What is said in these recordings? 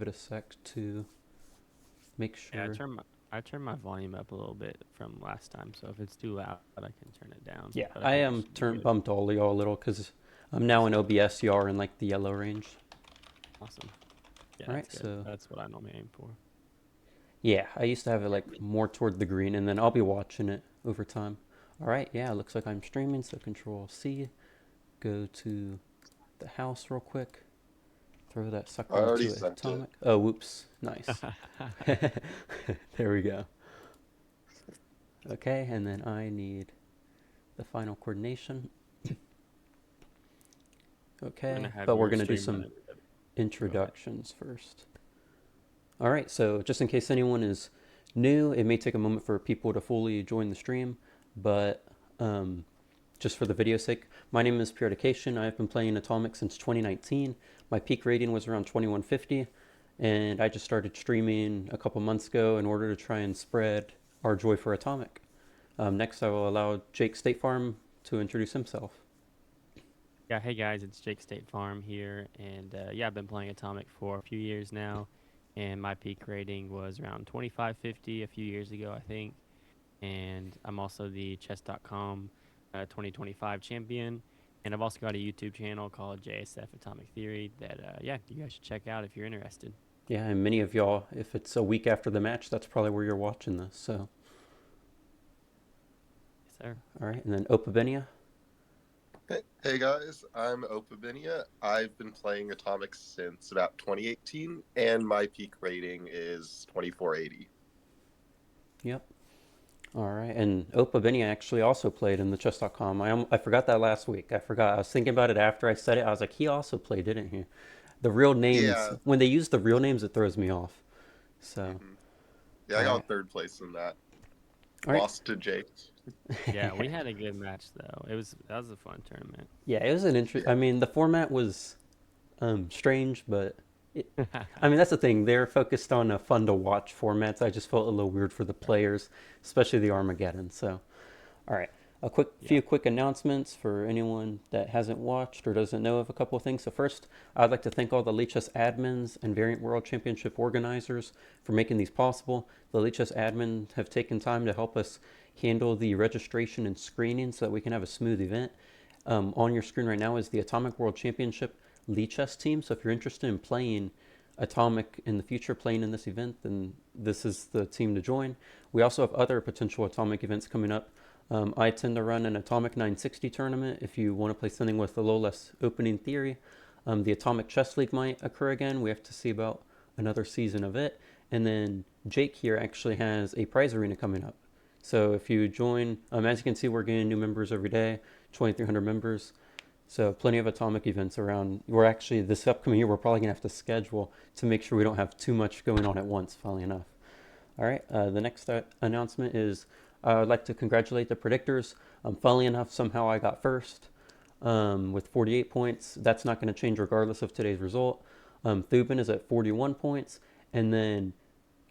it a sec to make Yeah, sure. I turned my volume up a little bit from last time, so if it's too loud, I can turn it down. Yeah, But I I think it am should be turn good. bumped all y'all a little because I'm now in OBS. Y'all are in like the yellow range. Awesome. Yeah, All that's right, good. so That's what I normally aim for. yeah, I used to have it like more toward the green, and then I'll be watching it over time. All right, yeah, it looks like I'm streaming, so Control C. Go to the house real quick. Throw that I sucker already into sent it. atomic. Oh, whoops. Nice. There we go. Okay, and then I need the final coordination. I'm gonna Okay, have but we're your going to do stream some running. Go ahead. introductions first. All right, so just in case anyone is new, it may take a moment for people to fully join the stream, but just for the video's sake, my name is Puredication. I've been playing Atomic since 2019. My peak rating was around 2150, and I just started streaming a couple months ago in order to try and spread our joy for Atomic. Next, I will allow JakeStateFarm to introduce himself. Yeah, hey guys, it's JakeStateFarm here, and yeah, I've been playing Atomic for a few years now, and my peak rating was around 2550 a few years ago, I think. And I'm also the chess.com 2025 champion. And I've also got a YouTube channel called JSF Atomic Theory that, yeah, you guys should check out if you're interested. Yeah, and many of y'all, if it's a week after the match, that's probably where you're watching this. So, Yes, sir. all right, and then Opabinia. Hey guys, I'm Opabinia. I've been playing Atomic since about 2018, and my peak rating is 2480. Yep. All right, and Opabinia actually also played in the chess.com. I forgot that last week. I forgot. I was thinking about it after I said it. I was like, he also played, didn't he? The real names, Yeah. when they use the real names, it throws me off. So, hmm Yeah, all I right. got third place in that. All right. Lost to Jake. Yeah, we had a good match though. That was a fun tournament. Yeah, it was an interest. I Yeah. mean, the format was strange, but it, I mean, that's the thing. They're focused on a fun to watch formats. I just felt a little weird for the players, especially the Armageddon. So, all right. Yeah. Few quick announcements for anyone that hasn't watched or doesn't know of a couple of things. So first, I'd like to thank all the Lichess admins and Variant World Championship organizers for making these possible. The Lichess admins have taken time to help us handle the registration and screening so that we can have a smooth event. On your screen right now is the Atomic World Championship Lichess team. So if you're interested in playing Atomic in the future, playing in this event, then this is the team to join. We also have other potential Atomic events coming up. I tend to run an Atomic 960 tournament if you want to play something with a little less opening theory. The Atomic Chess League might occur again. We have to see about another season of it. And then Jake here actually has a prize arena coming up. So if you join, as you can see, we're getting new members every day, 2,300 members. So plenty of Atomic events around. We're actually, this upcoming year, we're probably going to have to schedule to make sure we don't have too much going on at once, funnily enough. All right, the next announcement is I'd like to congratulate the predictors. Funnily enough, somehow I got first with 48 points. That's not going to change regardless of today's result. Thubin is at 41 points, and then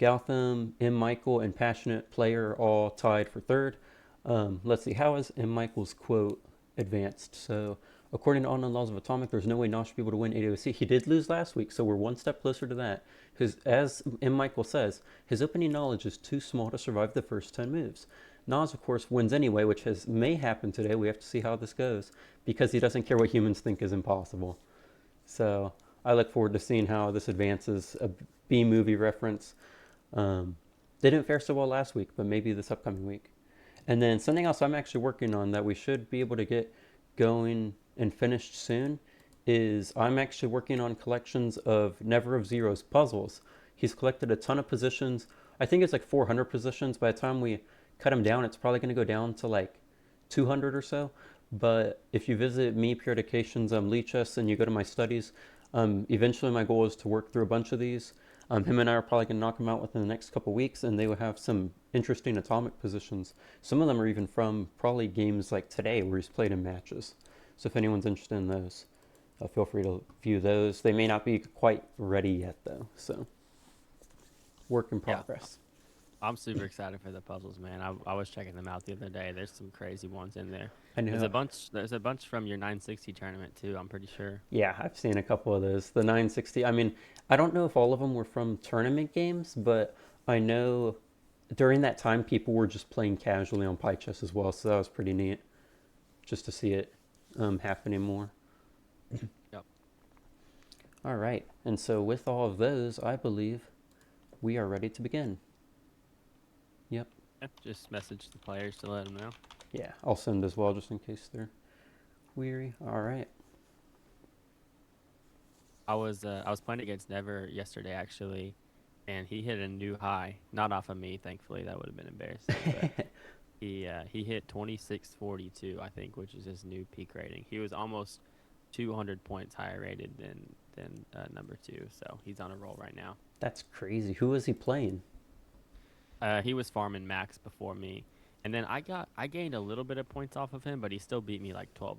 Gautam, M. Michael, and Passionate Player are all tied for third. Let's see, how is M. Michael's quote advanced? So, according to unknown laws of atomic, there's no way Nosh should be able to win AWC. He did lose last week, so we're one step closer to that. As M. Michael says, his opening knowledge is too small to survive the first 10 moves. Nas, of course, wins anyway, which may happen today. We have to see how this goes because he doesn't care what humans think is impossible. So I look forward to seeing how this advances. A B movie reference. Um, they didn't fare so well last week, but maybe this upcoming week. And then something else I'm actually working on that we should be able to get going and finished soon is I'm actually working on collections of NeverOFzero's puzzles. He's collected a ton of positions. I think it's like 400 positions. By the time we cut him down, it's probably going to go down to like 200 or so. But if you visit me, Puridication's Lichess, and you go to my studies, eventually my goal is to work through a bunch of these. Him and I are probably going to knock them out within the next couple weeks, and they will have some interesting atomic positions. Some of them are even from probably games like today where he's played in matches. So if anyone's interested in those, feel free to view those. They may not be quite ready yet, though. So, work in Yeah. progress. I'm super excited for the puzzles, man. I was checking them out the other day. There's some crazy ones in there. I know. There's a bunch from your 960 tournament too, I'm pretty sure. Yeah, I've seen a couple of those. The 960. I mean, I don't know if all of them were from tournament games, but I know during that time people were just playing casually on Pie Chess as well. So that was pretty neat just to see it happening more. Yep. All right. And so with all of those, I believe we are ready to begin. Yep. Yeah, just message the players to let them know. Yeah, I'll send as well just in case they're weary. All right. I was playing against Never yesterday actually, and he hit a new high. Not off of me, thankfully. That would have been embarrassing, but he hit 2642, I think, which is his new peak rating. He was almost 200 points higher rated than number two, so he's on a roll right now. That's crazy. Who is he playing? He was farming max before me, and then I gained a little bit of points off of him, but he still beat me like 12-4.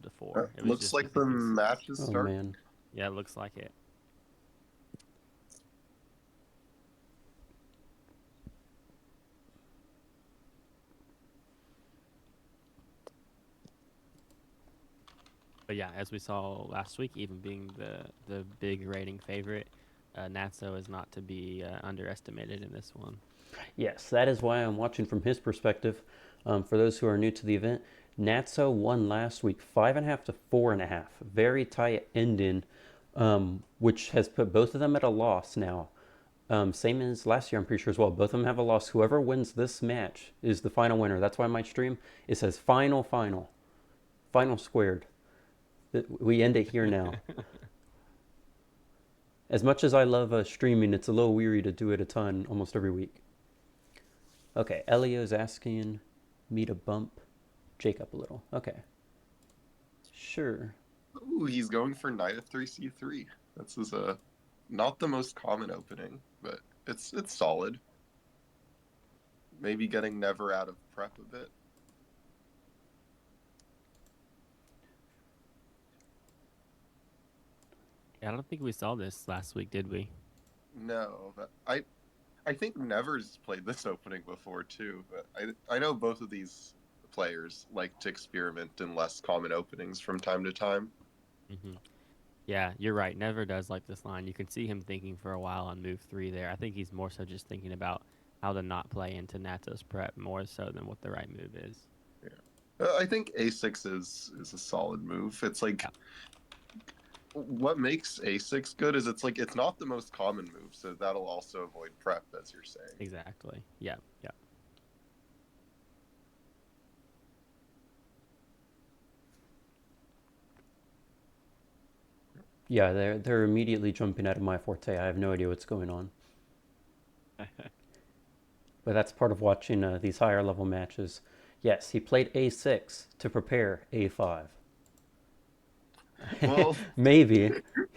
It was Looks just like the because match is Oh, starting. man. yeah, it looks like it. But yeah, as we saw last week, even being the big rating favorite, Natso is not to be underestimated in this one. Yes, that is why I'm watching from his perspective. For those who are new to the event, Natso won last week 5.5 to 4.5. Very tight ending, which has put both of them at a loss now. Same as last year, I'm pretty sure as well. Both of them have a loss. Whoever wins this match is the final winner. That's why my stream, it says final, final, final squared. We end it here now. As much as I love streaming, it's a little weary to do it a ton almost every week. Okay, Elio's asking me to bump Jake up a little. Okay. Sure. Ooh, he's going for knight f3 c3. This is not the most common opening, but it's solid. Maybe getting Never out of prep a bit. Yeah, I don't think we saw this last week, did we? No, but I think Never's played this opening before too. But I know both of these players like to experiment in less common openings from time to time. Hmm. Yeah, you're right. Never does like this line. You can see him thinking for a while on move three there. I think he's more so just thinking about how to not play into Natso's prep more so than what the right move is. Yeah, I think a6 is a solid move. It's like Yeah. what makes a6 good is it's not the most common move, so that'll also avoid prep, as you're saying. Exactly. Yeah. Yeah. Yeah, they're immediately jumping out of my forte. I have no idea what's going on. But that's part of watching these higher level matches. Yes, he played a6 to prepare a5. Well, Maybe.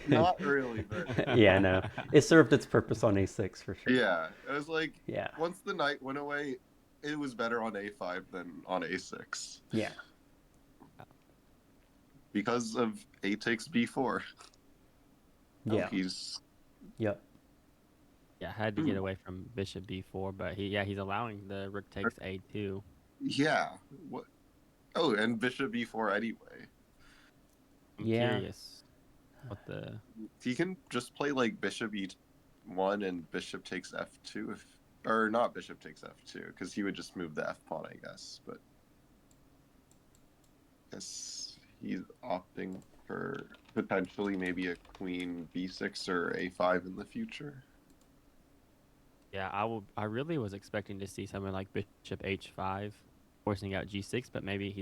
not really, but Yeah, no. It served its purpose on a6 for sure. yeah, it was like Yeah. once the knight went away, it was better on a5 than on a6 Yeah. because of a takes b4. Yeah. He's Yep. Yeah, had to get away from bishop b4, but he's allowing the rook takes a2. yeah. What? Oh, and bishop b4 anyway. I'm Yeah. curious what the He can just play like bishop e1 and bishop takes f2 or not bishop takes f2 because he would just move the f pawn, I guess. But I guess he's opting for potentially maybe a queen b6 or a5 in the future. Yeah, I really was expecting to see something like bishop h5 forcing out g6, but maybe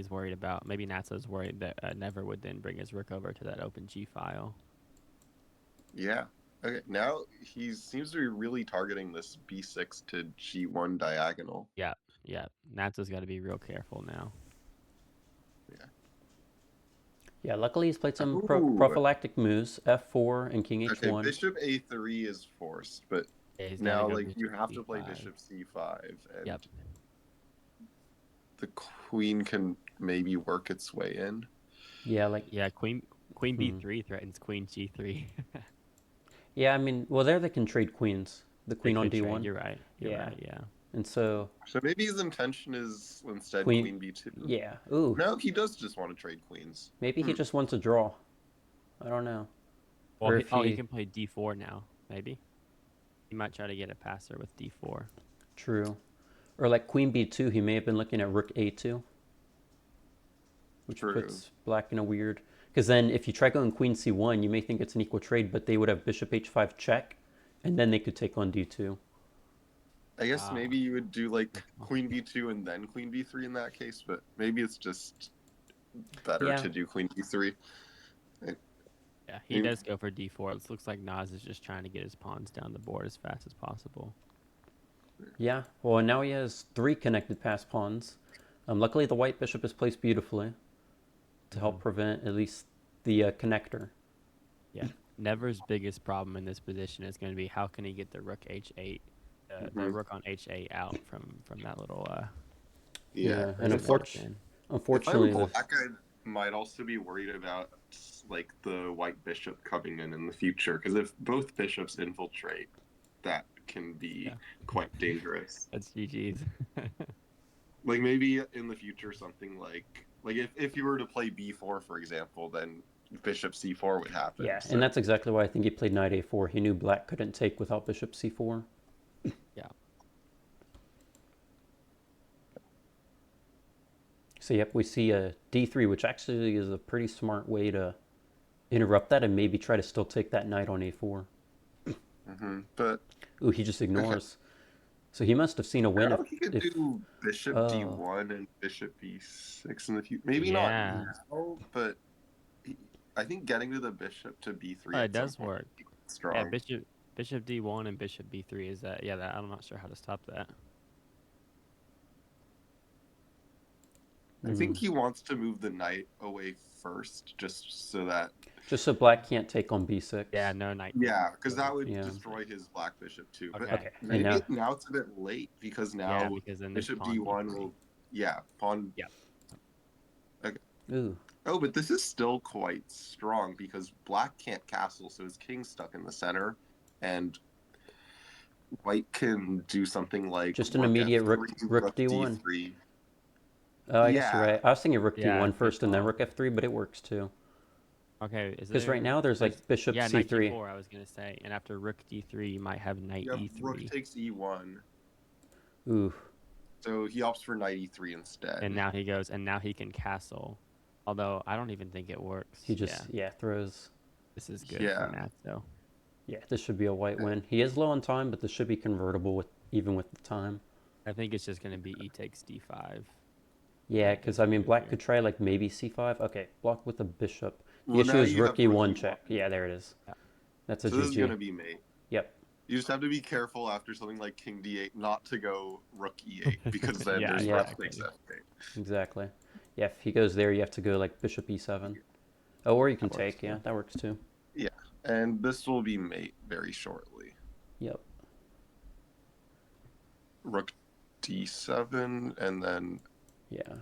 maybe Natso's worried that Never would then bring his rook over to that open g file. Yeah. Okay, now he seems to be really targeting this b6 to g1 diagonal. Yeah, yeah. Natso's got to be real careful now. Yeah, luckily he's played some Ooh. prophylactic moves, f4 and king Okay, h1. bishop a3 is forced, but Yeah, he's now gotta go like you bishop have to play c5. bishop c5 and Yep. the queen can maybe work its way in. Yeah, like Yeah, queen b3 threatens queen g3. yeah, I mean, well there they can trade queens. The They queen on could trade. d1. You're right. You're Yeah. right. Yeah. And so So maybe his intention is instead queen, queen b2. yeah. Ooh, No, he does just want to trade queens. maybe he just wants to draw. I don't know. Well, Or if he he, can play d4 now. Maybe he might try to get a passer with d4. true. Or like queen b2, he may have been looking at rook a2, which True. puts black in a weird. Because then if you try going queen c1, you may think it's an equal trade, but they would have bishop h5 check, and then they could take on d2. I guess Ah. maybe you would do like queen b2 and then queen b3 in that case, but maybe it's just better Yeah. to do queen b3. Yeah, he does go for d4. It looks like Nas is just trying to get his pawns down the board as fast as possible. Yeah, well, now he has 3 connected pass pawns. Luckily, the white bishop is placed beautifully to help prevent at least the connector. Yeah, Never's biggest problem in this position is going to be how can he get the rook h8, the rook on h8 out from that little. Yeah, and If unfortunately, I'm black, I might also be worried about like the white bishop coming in the future, because if both bishops infiltrate, that can be quite dangerous. That's GG's. Like maybe in the future something like if you were to play b4, for example, then bishop c4 would happen. yeah, so. and that's exactly why I think he played knight a4. He knew black couldn't take without bishop c4. Yeah. So yep, we see a d3, which actually is a pretty smart way to interrupt that and maybe try to still take that knight on a4. But ooh, he just ignores. So he must have seen a win. He could do bishop d1 and bishop b6 in the future. Maybe not now, but I think getting to the bishop to b3 it does work. Strong. Yeah, bishop d1 and bishop b3 is that. Yeah, that I'm not sure how to stop that. I think he wants to move the knight away first, just so black can't take on b6. Yeah, no knight. Yeah, because that would destroy his black bishop too. Okay. But maybe now it's a bit late, because now then bishop d1 will pawn. Yeah. Okay. Ooh. Oh, but this is still quite strong because black can't castle, so his king's stuck in the center, and white can do something like just an immediate rook d1. d3. I guess you're right. I was thinking rook d1 first and then rook f3, but it works too. Okay, because right now there's like bishop c3. Knight d4, I was gonna say, and after rook d3, you might have knight e3. Rook takes e1. Ooh. So he opts for knight e3 instead. And now he goes, and now he can castle. Although I don't even think it works. He just throws. This is good for Natso. Yeah, this should be a white win. He is low on time, but this should be convertible even with the time. I think it's just gonna be e takes d5. Yeah, because I mean, black could try like maybe c5. Okay, block with a bishop. The issue is rook e1 check. Yeah, there it is. Yeah. That's a GG. This is going to be mate. Yep. You just have to be careful after something like king d8 not to go rook e8, because then there's rook takes f8. Exactly. Yeah, if he goes there, you have to go like bishop e7. Oh, or you can take. Yeah, that works too. Yeah, and this will be mate very shortly. Yep. Rook d7, and then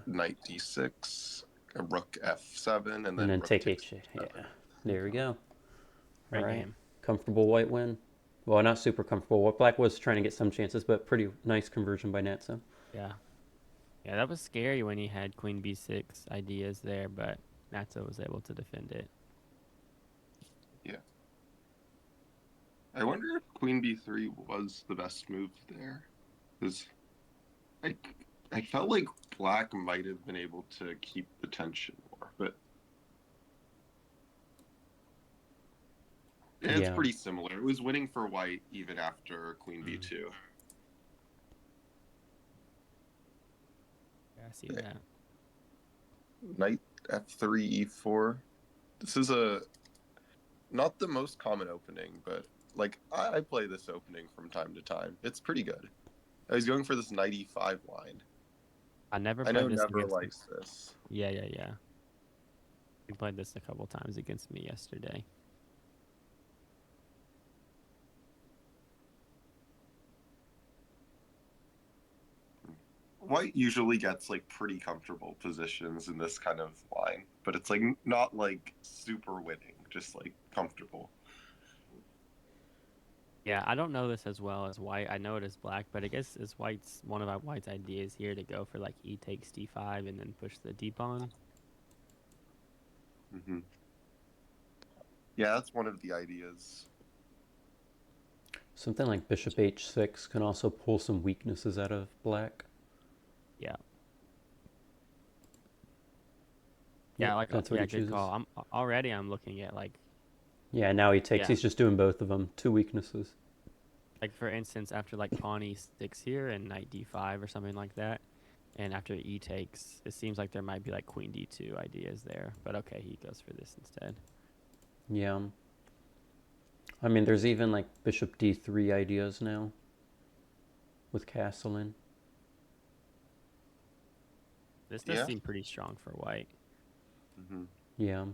knight d6. Rook f7, and then take h8. Yeah, there we go. All right, comfortable white win. Well, not super comfortable. What black was trying to get some chances, but pretty nice conversion by Natso. Yeah, that was scary when he had queen b6 ideas there, but Natso was able to defend it. Yeah. I wonder if queen b3 was the best move there, because I felt like black might have been able to keep the tension more, but it's pretty similar. It was winning for white even after queen b2. Yeah, I see that. Knight f3, e4. This is not the most common opening, but like I play this opening from time to time. It's pretty good. I was going for this knight e5 line. I know Never likes this. Yeah. He played this a couple times against me yesterday. White usually gets like pretty comfortable positions in this kind of line, but it's like not like super winning, just like comfortable. Yeah, I don't know this as well as white. I know it is black, but I guess it's white's one of our white's ideas here to go for like e takes d5 and then push the d pawn. Hmm. Yeah, that's one of the ideas. Something like bishop h6 can also pull some weaknesses out of black. Yeah. Yep, Yeah, like that's what yeah, he good chooses. call. I'm looking at like Yeah, now he takes. yeah, He's just doing both of them. Two weaknesses. like for instance after like pawn e6 here and knight d5 or something like that. And after e takes, it seems like there might be like queen d2 ideas there. But okay, he goes for this instead. Yeah. I mean, there's even like bishop d3 ideas now with castle in. This does Yeah. seem pretty strong for white. Hmm. Yeah.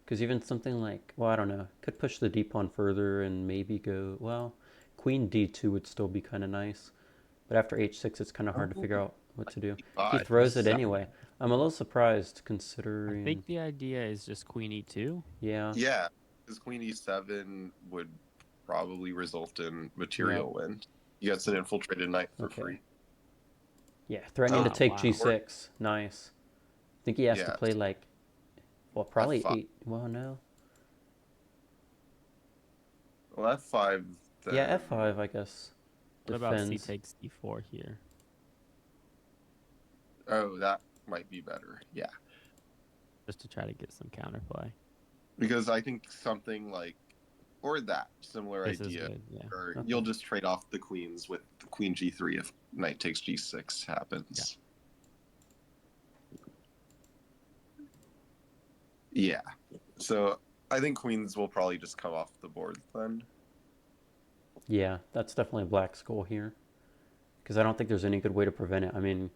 Because even something like, well, I don't know, could push the d pawn further and maybe go, well, queen d2 would still be kind of nice. But after h6, it's kind of hard to Oh, figure out what to do. He five. throws it So, anyway. I'm a little surprised I think considering, the idea is just queen e2. yeah, yeah, because queen e7 would probably result in yep, material win. He gets an infiltrated knight for okay. free. Yeah, threatening to Oh, Ah, take wow. or g6. Nice. I think he has to yeah, play like, well, probably f5. 8. Well, no. Well, f5 Yeah, then. f5, I guess, What about c defends. takes d4 here? Oh, that might be better. Yeah, Just to try to get some counterplay. because I think something like or that similar This is idea, good, yeah. or you'll Okay. just trade off the queens with the queen g3 if knight takes g6 Yeah. happens. Yeah. So I think queens will probably just come off the board then. Yeah, that's definitely black's goal here. Because I don't think there's any good way to prevent it. I mean,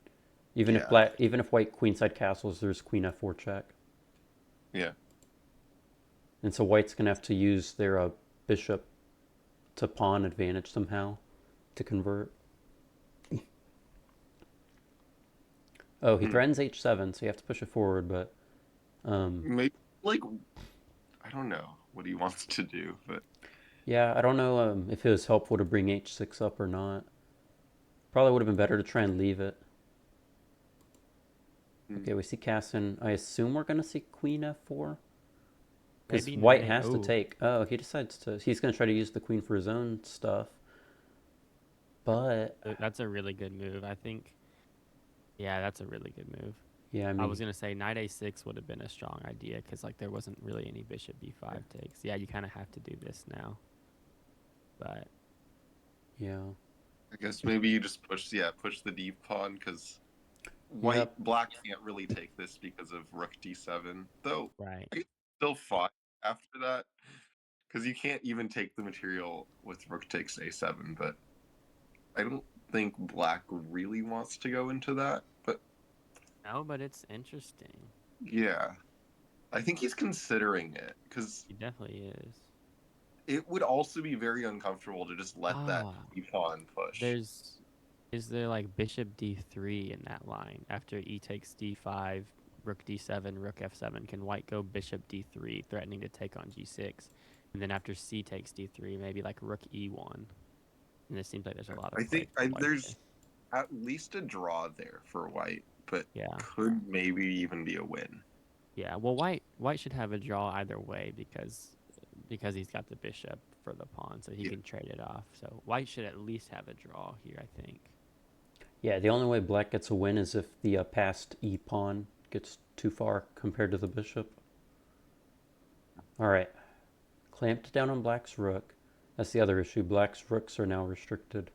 Yeah. even if white queenside castles, there's queen f4 check. Yeah. And so white's going to have to use their bishop to pawn advantage somehow to convert. Oh, he Hmm. threatens h7, so you have to push it forward, but Maybe like I don't know what he wants to do, but yeah, I don't know if it was helpful to bring h6 up or not. Probably would have been better to try and leave it. hmm. Okay, we see Cassin. I assume we're going to see queen f4. Because Maybe white knight. has to Oh, take. Oh, he decides to. He's going to try to use the queen for his own stuff. But, that's a really good move. I think, yeah, that's a really good move. yeah, I I mean, was gonna say knight a6 would have been a strong idea because like there wasn't really any bishop b5 takes. Yeah, you kind of have to do this now. But yeah. I guess maybe you just push the deep pawn because Yep. black can't really take this because of rook d7. Though right, I guess still fine after that because you can't even take the material with rook takes a7. But I don't think black really wants to go into that. But no, but it's interesting. yeah, I think he's considering it because He definitely is. it would also be very uncomfortable to just let that Ah, pawn push. there's is there like bishop d3 in that line after e takes d5, rook d7, rook f7? Can white go bishop d3, threatening to take on g6, and then after c takes d3, maybe like rook e1? And it seems like there's a lot of I play think for white here. there's at least a draw there for white, but Yeah. could maybe even be a win. Yeah, well, white should have a draw either way because he's got the bishop for the pawn, so he Yeah. can trade it off. So white should at least have a draw here, I think. Yeah, the only way black gets a win is if the passed e pawn gets too far compared to the bishop. All right. Clamped down on black's rook. That's the other issue. Black's rooks are now restricted.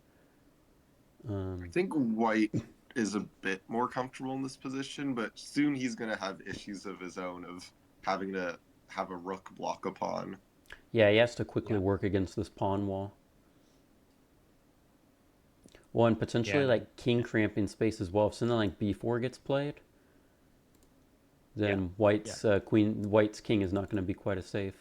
I Um, think white is a bit more comfortable in this position, but soon he's going to have issues of his own of having to have a rook block a pawn. yeah, he has to quickly Yeah. work against this pawn wall. Well, and potentially Yeah. like king cramping space as well. If something like b4 gets played, Yeah. then Yeah. white's king is not going to be quite as safe.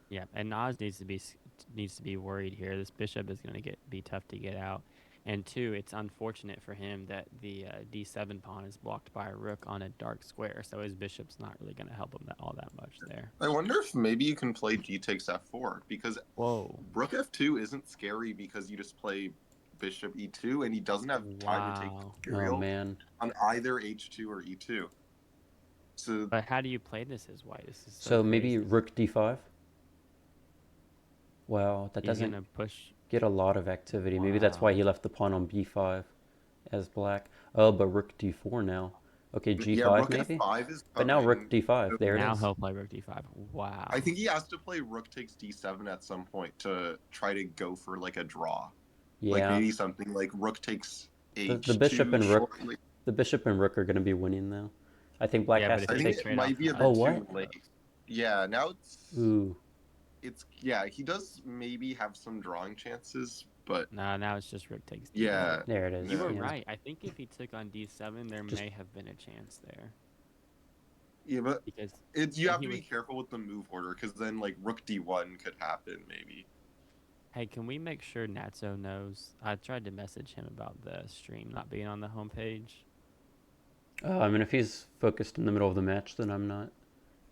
Yeah. And Nas needs to be worried here. This bishop is going to be tough to get out. And two, it's unfortunate for him that the d7 pawn is blocked by a rook on a dark square, so his bishop's not really going to help him all that much there. I wonder if maybe you can play g takes f4, because Whoa. rook f2 isn't scary because you just play bishop e2, and he doesn't have time to take Wow. the Oh material man. on either h2 or e2. So But how do you play this as white? This is So maybe crazy. rook d5. Wow, that He's doesn't going to push. get a lot of activity. Maybe that's why Wow. he left the pawn on b5 as black. Oh, but rook d4 now. Okay, yeah, g5 rook maybe? f5 is But now rook coming. d5. There it Now is. he'll play rook d5. Wow. I think he has to play rook takes d7 at some point to try to go for like a draw. Like Yeah. maybe something like rook takes The bishop h2 and rook shortly. the bishop and rook are going to be winning though. I think black Yeah, but has if I to he think gets take. it straight off might be a the Oh, bit what? too late. Yeah, now Ooh. it's yeah, he does maybe have some drawing chances, but No, now it's just rook takes d8. yeah, There it is. You were Yeah. right. I think if he took on d7, there Just may have been a chance there. yeah, but Because you when have he to be was... careful with the move order because then like rook d1 could happen maybe. Hey, can we make sure Natso knows? I tried to message him about the stream not being on the homepage. I mean, if he's focused in the middle of the match, then I'm not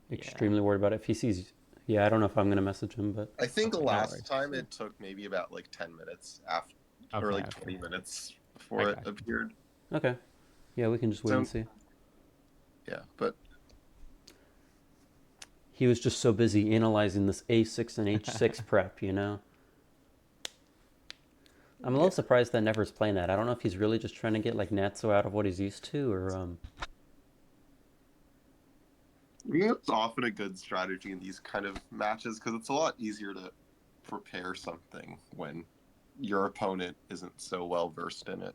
Yeah. extremely worried about it. If he sees, yeah, I don't know if I'm going to message him, but I think Okay, no last worries. time it took maybe about like 10 minutes after or Okay, like okay. 20 minutes I before it got you. appeared. okay. Yeah, we can just wait So and see. yeah, but He was just so busy analyzing this a6 and h6 prep, you know? I'm a little surprised that Never's playing that. I don't know if he's really just trying to get like Natso out of what he's used to, or I think it's often a good strategy in these kind of matches because it's a lot easier to prepare something when your opponent isn't so well versed in it.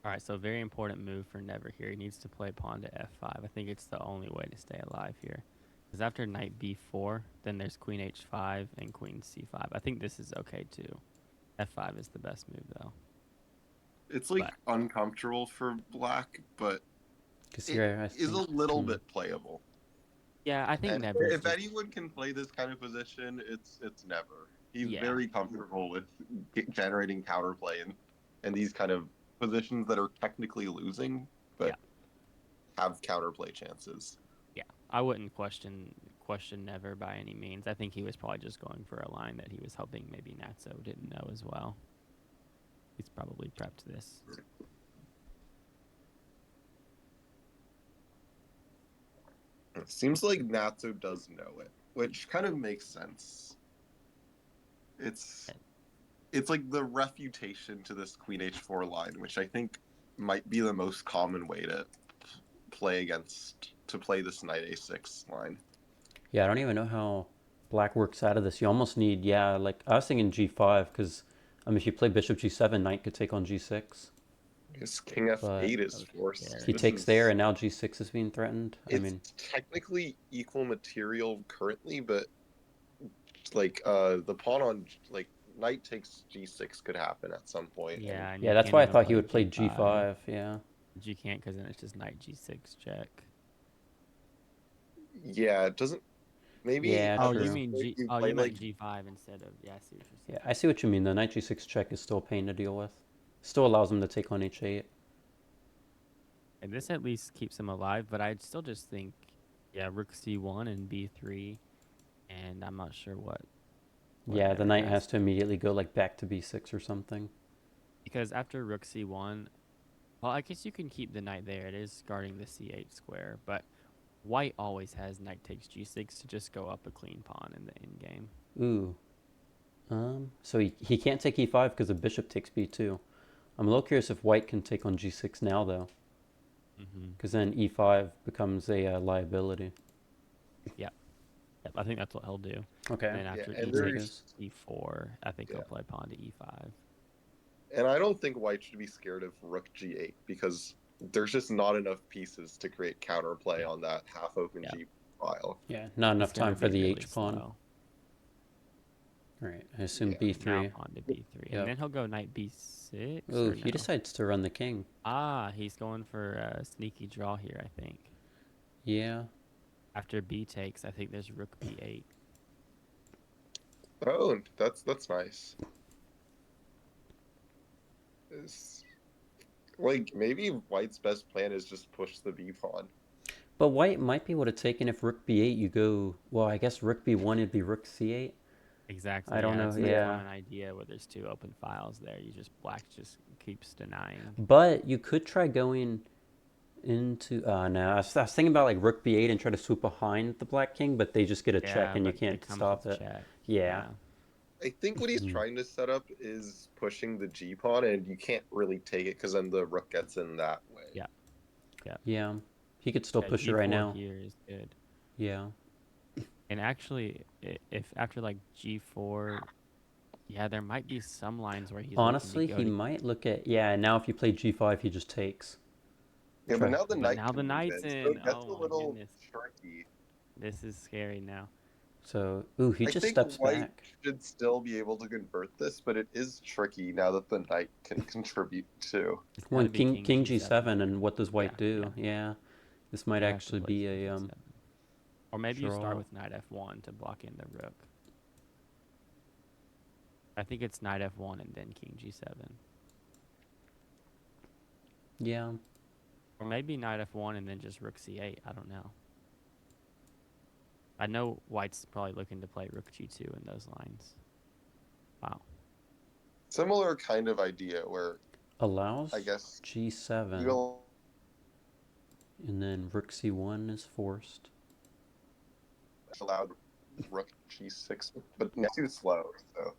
All right, so very important move for Never here. He needs to play pawn to f5. I think it's the only way to stay alive here. Because after knight b4, then there's queen h5 and queen c5. I think this is okay too. f5 is the best move though. It's like uncomfortable for black, but because it here I is a think little bit playable. Yeah, I think And Never's if just... anyone can play this kind of position, it's Never. He's Yeah. very comfortable with generating counterplay and these kind of positions that are technically losing, but have counterplay chances. Yeah, I wouldn't question Never by any means. I think he was probably just going for a line that he was hoping maybe Natso didn't know as well. He's probably prepped this. It seems like Natso does know it, which kind of makes sense. It's like the refutation to this queen h4 line, which I think might be the most common way to play this knight a6 line. Yeah, I don't even know how black works out of this. You almost need, yeah, like I was thinking g5 because if you play bishop g7, knight could take on g6. His king f8 is forced. He takes there, and now g6 is being threatened. It's technically equal material currently, but like the pawn on like knight takes g6 could happen at some point. Yeah, and yeah, you that's can't why I even thought he would play g5. g5. Yeah. But you can't because then it's just knight g6 check. Yeah, it doesn't. Maybe. Yeah, Oh, true. you mean you you play, meant g5 instead of... Yeah, I see what you're saying. Yeah, I see what you mean. The knight g6 check is still a pain to deal with. Still allows him to take on h8. And this at least keeps him alive, but I'd still just think, yeah, rook c1 and b3, and I'm not sure what Yeah, the Never knight has to immediately go like back to b6 or something. Because after rook c1, well, I guess you can keep the knight there. It is guarding the c8 square, but white always has knight takes g6 to just go up a clean pawn in the endgame. Ooh. So he can't take e5 because the bishop takes b2. I'm a little curious if white can take on g6 now, though. Because then e5 becomes a liability. Yep, I think that's what he'll do. Okay. And then after and e takes e4, I think he'll play pawn to e5. And I don't think white should be scared of rook g8 because there's just not enough pieces to create counterplay on that half-open g file. Yeah, not enough time for the h pawn. Slow. All right, I assume Now b3. pawn to b3, and then he'll go knight b6. Ooh, or he no? decides to run the king. Ah, he's going for a sneaky draw here, I think. Yeah. After b takes, I think there's rook b8. Oh, that's nice. is like maybe White's best plan is just push the B pawn. But white might be able to take in if rook b8 you go, well, I guess rook b1 it'd be rook c8. I Exactly. don't Yeah, know, that's the Yeah. yeah. common idea where there's two open files there. Black just keeps denying. But you could try going into, no, I was thinking about like rook b8 and try to swoop behind the black king, but they just get a check Yeah, and you but it can't comes stop with it. check. Yeah. Yeah. I think what he's trying to set up is pushing the G pawn, and you can't really take it because then the rook gets in that way. Yeah. Yeah. Yeah. He could still Yeah, push it right G4 now. here is good. Yeah. And actually, if after like G4, yeah, there might be some lines where he's looking to Honestly, go he to. might look at, yeah, now if you play g5, he just takes. Yeah, but Try. now the But knight now the can move knight's in, so in. it gets Oh a my little goodness. tricky. This is scary now. So, ooh, he I just think steps White back. should still be able to convert this, but it is tricky now that the knight can contribute too. It's got When to be king king g7, here. and what does Yeah, white do? Yeah. This might you have to actually play be king a g7. Or maybe you start draw. with knight f1 to block in the rook. I think it's knight f1 and then king g7. Yeah. Or maybe knight f1 and then just rook c8. I don't know. I know white's probably looking to play rook g2 in those lines. Wow. Similar kind of idea where Allows I guess g7, you'll and then rook c1 is forced. allowed rook g6, but now too slow. So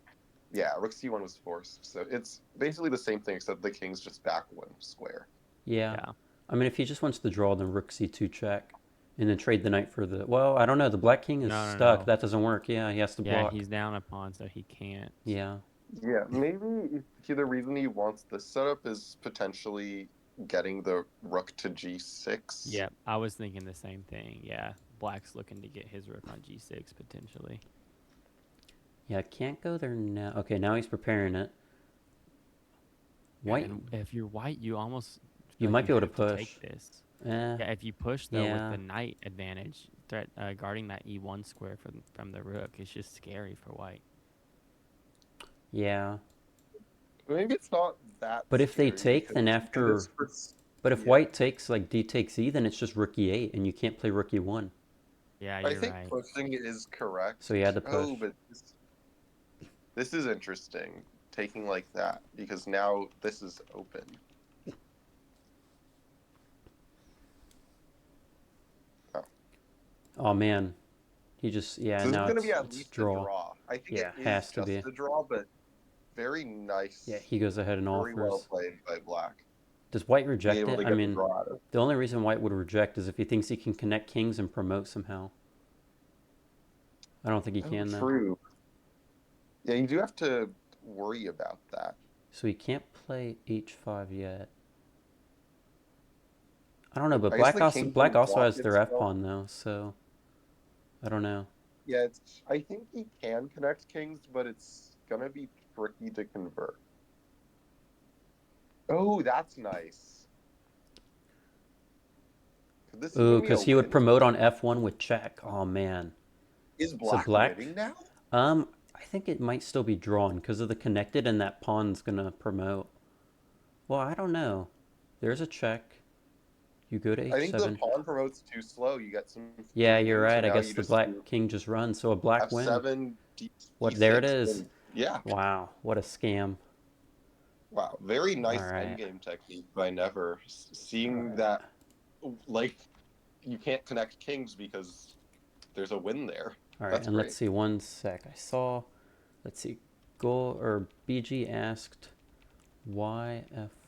yeah, rook c1 was forced. So it's basically the same thing except the king's just back one square. Yeah. Yeah. I mean, if he just wants to draw, then rook c2 check, and then trade the knight for the. Well, I don't know. The black king is No, no, stuck. no. That doesn't work. Yeah, he has to Yeah, block. he's down a pawn, so he can't. Yeah. Yeah, maybe the reason he wants this setup is potentially getting the rook to g6. Yeah, I was thinking the same thing. Yeah, black's looking to get his rook on g6 potentially. Yeah, can't go there now. Okay, now he's preparing it. White. And if you're white, you almost You feel might like be you able to have to push. take this. Eh. Yeah, if you push though with Yeah. the knight advantage, guarding that e1 square from the rook, it's just scary for white. Yeah. Maybe it's not that But if they scary take, then because it is after. But if yeah. white takes like d takes e, then it's just rook e8, and you can't play rook e1. Yeah, I you're think right. pushing is correct. So you had to Oh, push. but this is interesting, taking like that, because now this is open. Oh man, he just So this is now going to be at it's least draw. a draw. I think Yeah, it is has to just be. a draw, but very nice. Yeah, he goes ahead and Very well offers. played by Black. Does white Be reject able it? to I get the mean, draw out of it. the only reason white would reject is if he thinks he can connect kings and promote somehow. I don't think he can though. True. Yeah, you do have to worry about that. So he can't play h5 yet. I don't know, but I guess black also has it their f still. pawn though, so I don't know. Yeah, I think he can connect kings, but it's gonna be tricky to convert. Oh, that's nice. This Ooh, would be a because he would win. promote on f1 with check. Oh man. Is So Black black. winning now? I think it might still be drawn because of the connected, and that pawn's gonna promote. Well, I don't know. There's a check. You go to I think the h7. pawn promotes too slow. You get some Yeah, free you're moves, so right. I now guess you the just do black king just runs, so a black win. f7, What? d6, There it is. and yeah. Wow, what a scam. Wow, very nice All right. endgame technique by Never. Seeing that, like, you can't connect kings because there's a win there. All right, That's and great. let's see. One sec. I saw. Let's see. Goal or BG asked, why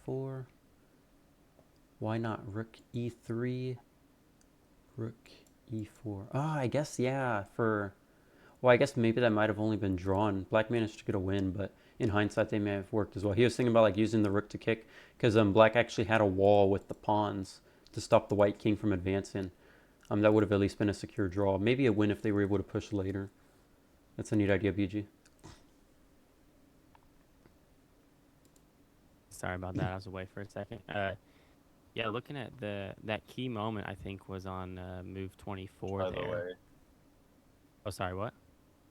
f4? Why not rook e3? Rook e4. Oh, I guess yeah. Well, I guess maybe that might have only been drawn. Black managed to get a win, but in hindsight, they may have worked as well. He was thinking about like using the rook to kick because Black actually had a wall with the pawns to stop the white king from advancing. That would have at least been a secure draw. Maybe a win if they were able to push later. That's a neat idea, BG. Sorry about that. I was away for a second. Yeah, looking at that key moment, I think was on move 24 By there. the way, Oh, sorry, what?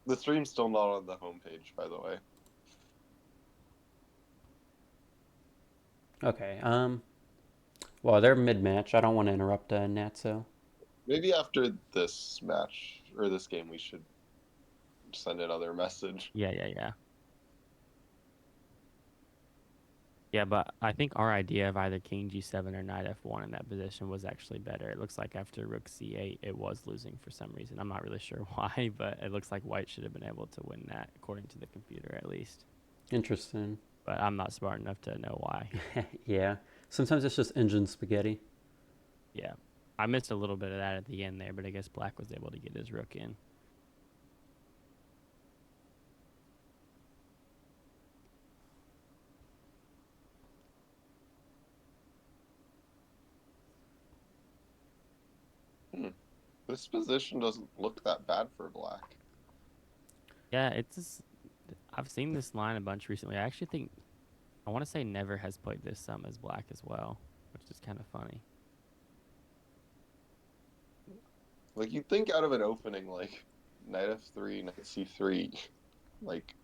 the stream's still not on the homepage. By the way. Okay. Well, they're mid-match. I don't want to interrupt Natso. Maybe after this match or this game, we should send another message. Yeah, yeah, yeah. Yeah, but I think our idea of either king g7 or knight f1 in that position was actually better. It looks like after rook c8, it was losing for some reason. I'm not really sure why, but it looks like white should have been able to win that, according to the computer at least. Interesting. But I'm not smart enough to know why. Yeah. Sometimes it's just engine spaghetti. Yeah. I missed a little bit of that at the end there, but I guess black was able to get his rook in. Hmm. This position doesn't look that bad for black. Yeah, it's just, I've seen this line a bunch recently. I actually think I want to say Never has played this some as black as well, which is kind of funny. Like you'd think out of an opening like knight f3, knight c3, like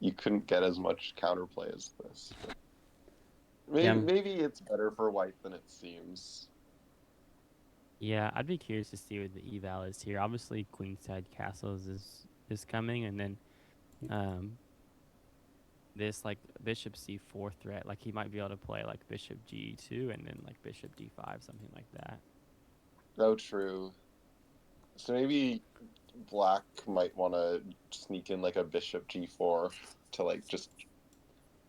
you couldn't get as much counterplay as this. But Yeah. maybe it's better for white than it seems. Yeah, I'd be curious to see what the eval is here. Obviously, queenside castles is coming, and then um this like bishop c4 threat, like he might be able to play like bishop g2 and then like bishop d5, something like that. Oh, true. So maybe black might want to sneak in like a bishop g4 to like just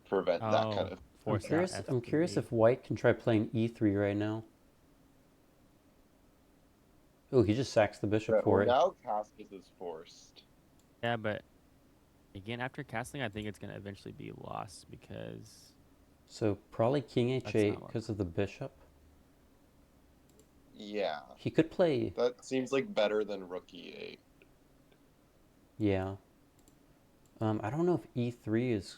prevent that kind Oh, of. I'm force out curious. I'm curious f3. if white can try playing e3 right now. Oh, he just sacks the bishop Well, for it. now castles is forced. Yeah, but again, after castling, I think it's gonna eventually be lost because So probably king that's h8 not what. because of the bishop. Yeah, He could play. that seems like better than rook e8. Yeah. I don't know if e3 is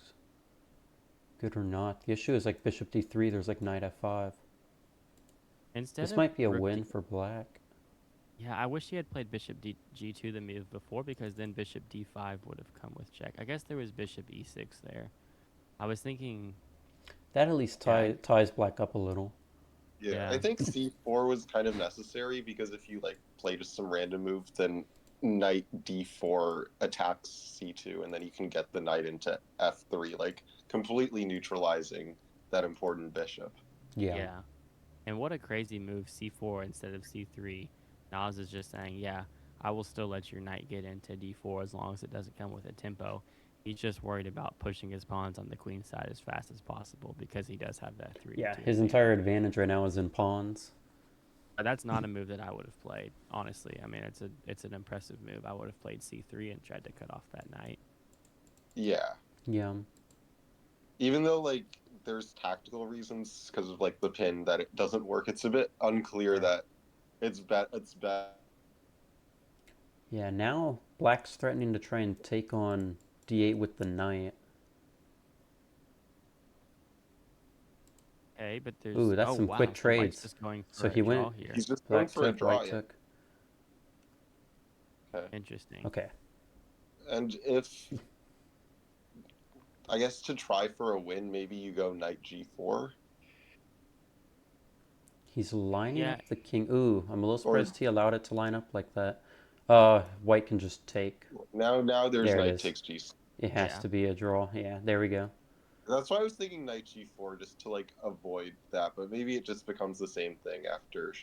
good or not. The issue is like bishop d3. There's like knight f5. Instead This of might be a rook win d, for black. yeah, I wish he had played bishop g2 the move before because then bishop d5 would have come with check. I guess there was bishop e6 there. I was thinking, That at least yeah, ties black up a little. Yeah, I yeah. think c4 was kind of necessary because if you like play just some random move, then knight d4 attacks c2, and then you can get the knight into f3, like completely neutralizing that important bishop. Yeah. Yeah. And what a crazy move, c4 instead of c3. Nas is just saying, yeah, I will still let your knight get into d4 as long as it doesn't come with a tempo. He's just worried about pushing his pawns on the queen side as fast as possible because he does have that 3 Yeah, to his entire advantage. advantage right now is in pawns. That's not a move that I would have played, honestly. I mean, it's an impressive move. I would have played c3 and tried to cut off that knight. Yeah, Yeah. even though like there's tactical reasons because of like the pin that it doesn't work, it's a bit unclear Right. that it's bad. Yeah, now black's threatening to try and take on d8 with the knight. Okay, but there's Ooh, that's oh some wow, quick so White's trades. just going So for a he draw went, here. He's just going black for a took, draw, white yeah. took. Okay. Interesting. Okay. And if I guess to try for a win, maybe you go knight g4 He's lining Yeah, up the king. Ooh, I'm a little or surprised he allowed it to line up like that. White can just take. now there's There it knight is. takes g. It has yeah. to be a draw. Yeah, there we go. That's why I was thinking knight g4 just to like avoid that, but maybe it just becomes the same thing after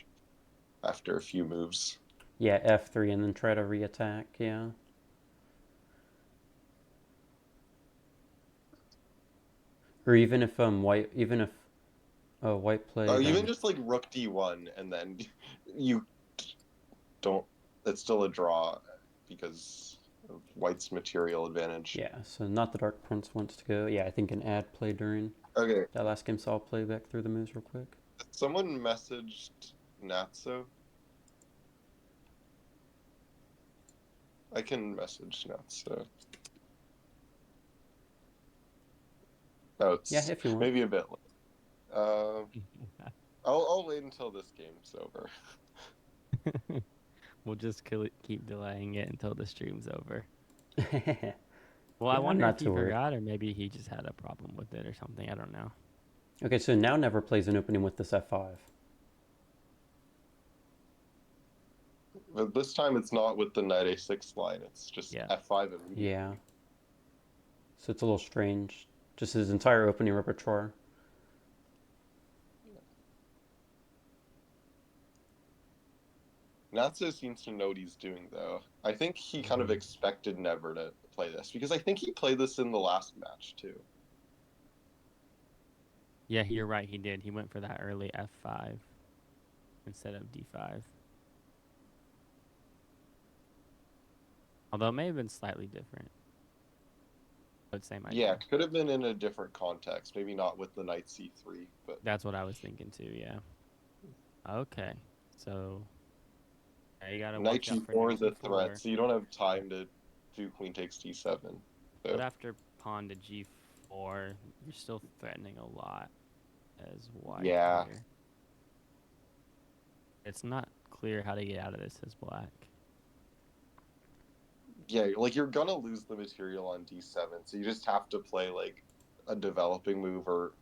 a few moves. Yeah, f3 and then try to reattack. Yeah. Or even if white Oh, played even just like rook d1 and then you don't. It's still a draw because of white's material advantage. yeah, so not the Dark Prince wants to go. Yeah, I think an ad play during Okay, that last game, so I'll play back through the moves real quick. someone messaged Natso. I can message Natso. Oh, Yeah, it's if you want. maybe a bit late. Uh, I'll wait until this game's over. We'll just keep delaying it until the stream's over. Yeah, Well, I I'm wonder if not he too worried. forgot or maybe he just had a problem with it or something. I don't know. Okay, so now never plays an opening with this f5. But this time it's not with the knight a6 line. It's just Yeah. f5 immediately. Yeah. So it's a little strange. Just his entire opening repertoire. Natso seems to know what he's doing, though. I think he kind of Mhm. expected Never to play this because I think he played this in the last match too. Yeah, you're right. He did. He went for that early f5 instead of d5. Although it may have been slightly different, but same Yeah, idea. could have been in a different context. Maybe not with the knight c3, but That's what I was thinking too. Yeah. Okay. So yeah, you gotta knight watch out for g4 knight is a threat, g4. so you don't have time to do queen takes d7. But So after pawn to g4, you're still threatening a lot as white yeah, here. It's not clear how to get out of this as black. yeah, like you're gonna lose the material on d7, so you just have to play like a developing move, or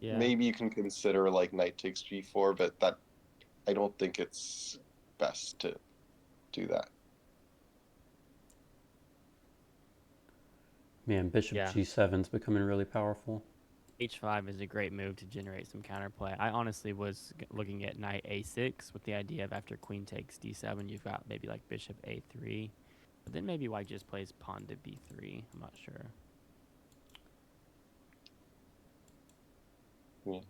Yeah. maybe you can consider like knight takes g4, but that I don't think it's best to do that. Man, bishop Yeah. g7 is becoming really powerful. h5 is a great move to generate some counterplay. I honestly was looking at knight a6 with the idea of after queen takes d7, you've got maybe like bishop a3. But then maybe white just plays pawn to b3. I'm not sure. Yeah.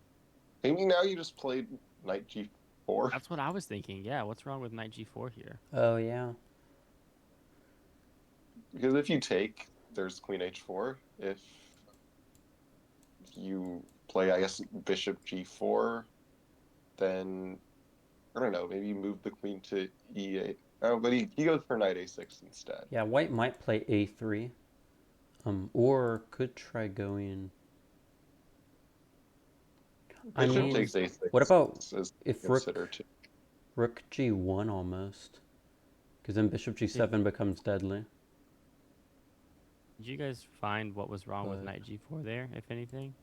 Maybe now you just played knight g4 That's what I was thinking. Yeah, what's wrong with knight g4 here? Oh, yeah. because if you take, there's queen h4. If you play, I guess, bishop g4, then I don't know, maybe you move the queen to e8. Oh, but he goes for knight a6 instead. Yeah, white might play a3. Or could try going. I Bishop mean, takes a6 what about is if considered too. rook g1 almost? Because then bishop Did, g7 becomes deadly. did you guys find what was wrong with But knight g4 there, if anything?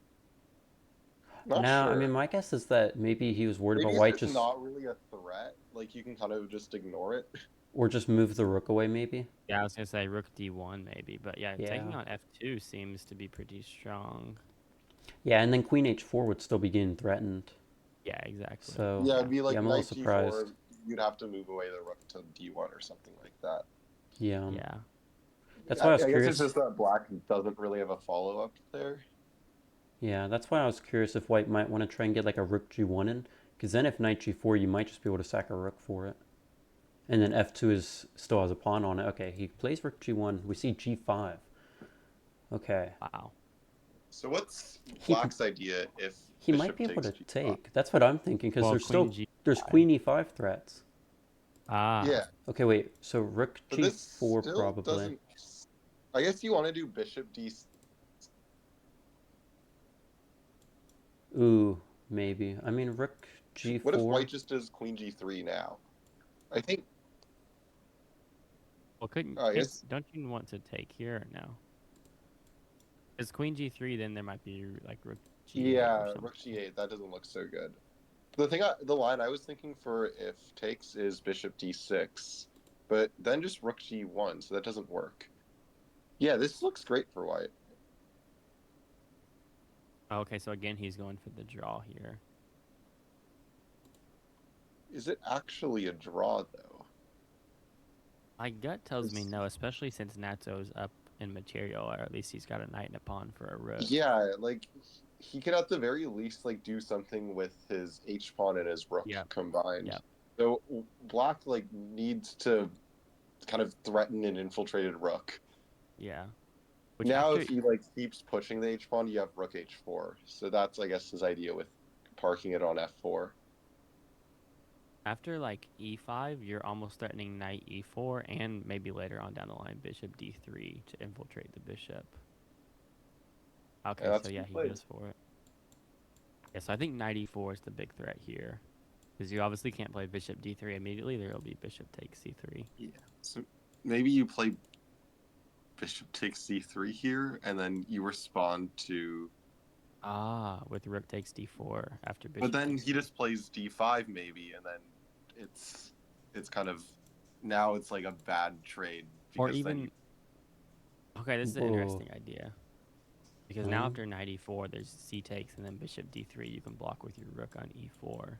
Not no, I mean, sure. my guess is that maybe he was worried about Maybe it's white just just, not really a threat. Like you can kind of just ignore it. or just move the rook away maybe. Yeah, I was gonna say rook d1 maybe, but yeah, taking Yeah. on f2 seems to be pretty strong. Yeah, and then queen h4 would still be getting threatened. Yeah, exactly. So, Yeah, Yeah. it'd be yeah, like I'm a little knight surprised. g4. You'd have to move away the rook to d1 or something like that. Yeah. Yeah. That's why I was I guess it's curious. just that black doesn't really have a follow up there. Yeah, that's why I was curious if white might want to try and get like a rook g1 in. Because then if knight g4, you might just be able to sack a rook for it. And then f2 is still has a pawn on it. Okay, he plays rook g1. We see g5. Okay. Wow. So what's He black's idea if he might bishop be able takes to g5? take. That's what I'm thinking because Well, there's queen still there's queen g5. e5 threats. Ah. Yeah, Okay, wait. So rook but this g4 still probably. doesn't. I guess you want to do bishop d. Ooh, maybe. I mean rook What if g4. white just does queen g3 now? I think. Well, couldn't I can't guess. don't you want to take here or no? Is queen g3, then there might be like rook g8 or Yeah, rook something. g8. That doesn't look so good. The line I was thinking for if takes is bishop d6, but then just rook g1, so that doesn't work. Yeah, this looks great for white. Oh, okay, so again he's going for the draw here. Is it actually a draw though? My gut tells me It's- no, especially since Natso's up in material, or at least he's got a knight and a pawn for a rook. Yeah, like he could at the very least like do something with his h pawn and his rook Yep. combined. Yep. So black like needs to kind of threaten an infiltrated rook. Yeah. Which Now, after if he like keeps pushing the h pawn, you have rook h4. So that's I guess his idea with parking it on f4. after like e5, you're almost threatening knight e4 and maybe later on down the line bishop d3 to infiltrate the bishop. And Okay, so that's yeah, what he he plays. goes for it. Yeah, so I think knight e4 is the big threat here. Because you obviously can't play bishop d3 immediately. There will be bishop takes c3. Yeah. So maybe you play bishop takes c3 here, and then you respond to Ah, with rook takes d4 after But bishop then takes he just plays d5 maybe, and then it's kind of now it's like a bad trade or because then you even okay, this is an Whoa. interesting idea. Because now Um, after knight e4, there's c takes and then bishop d3. You can block with your rook on e4.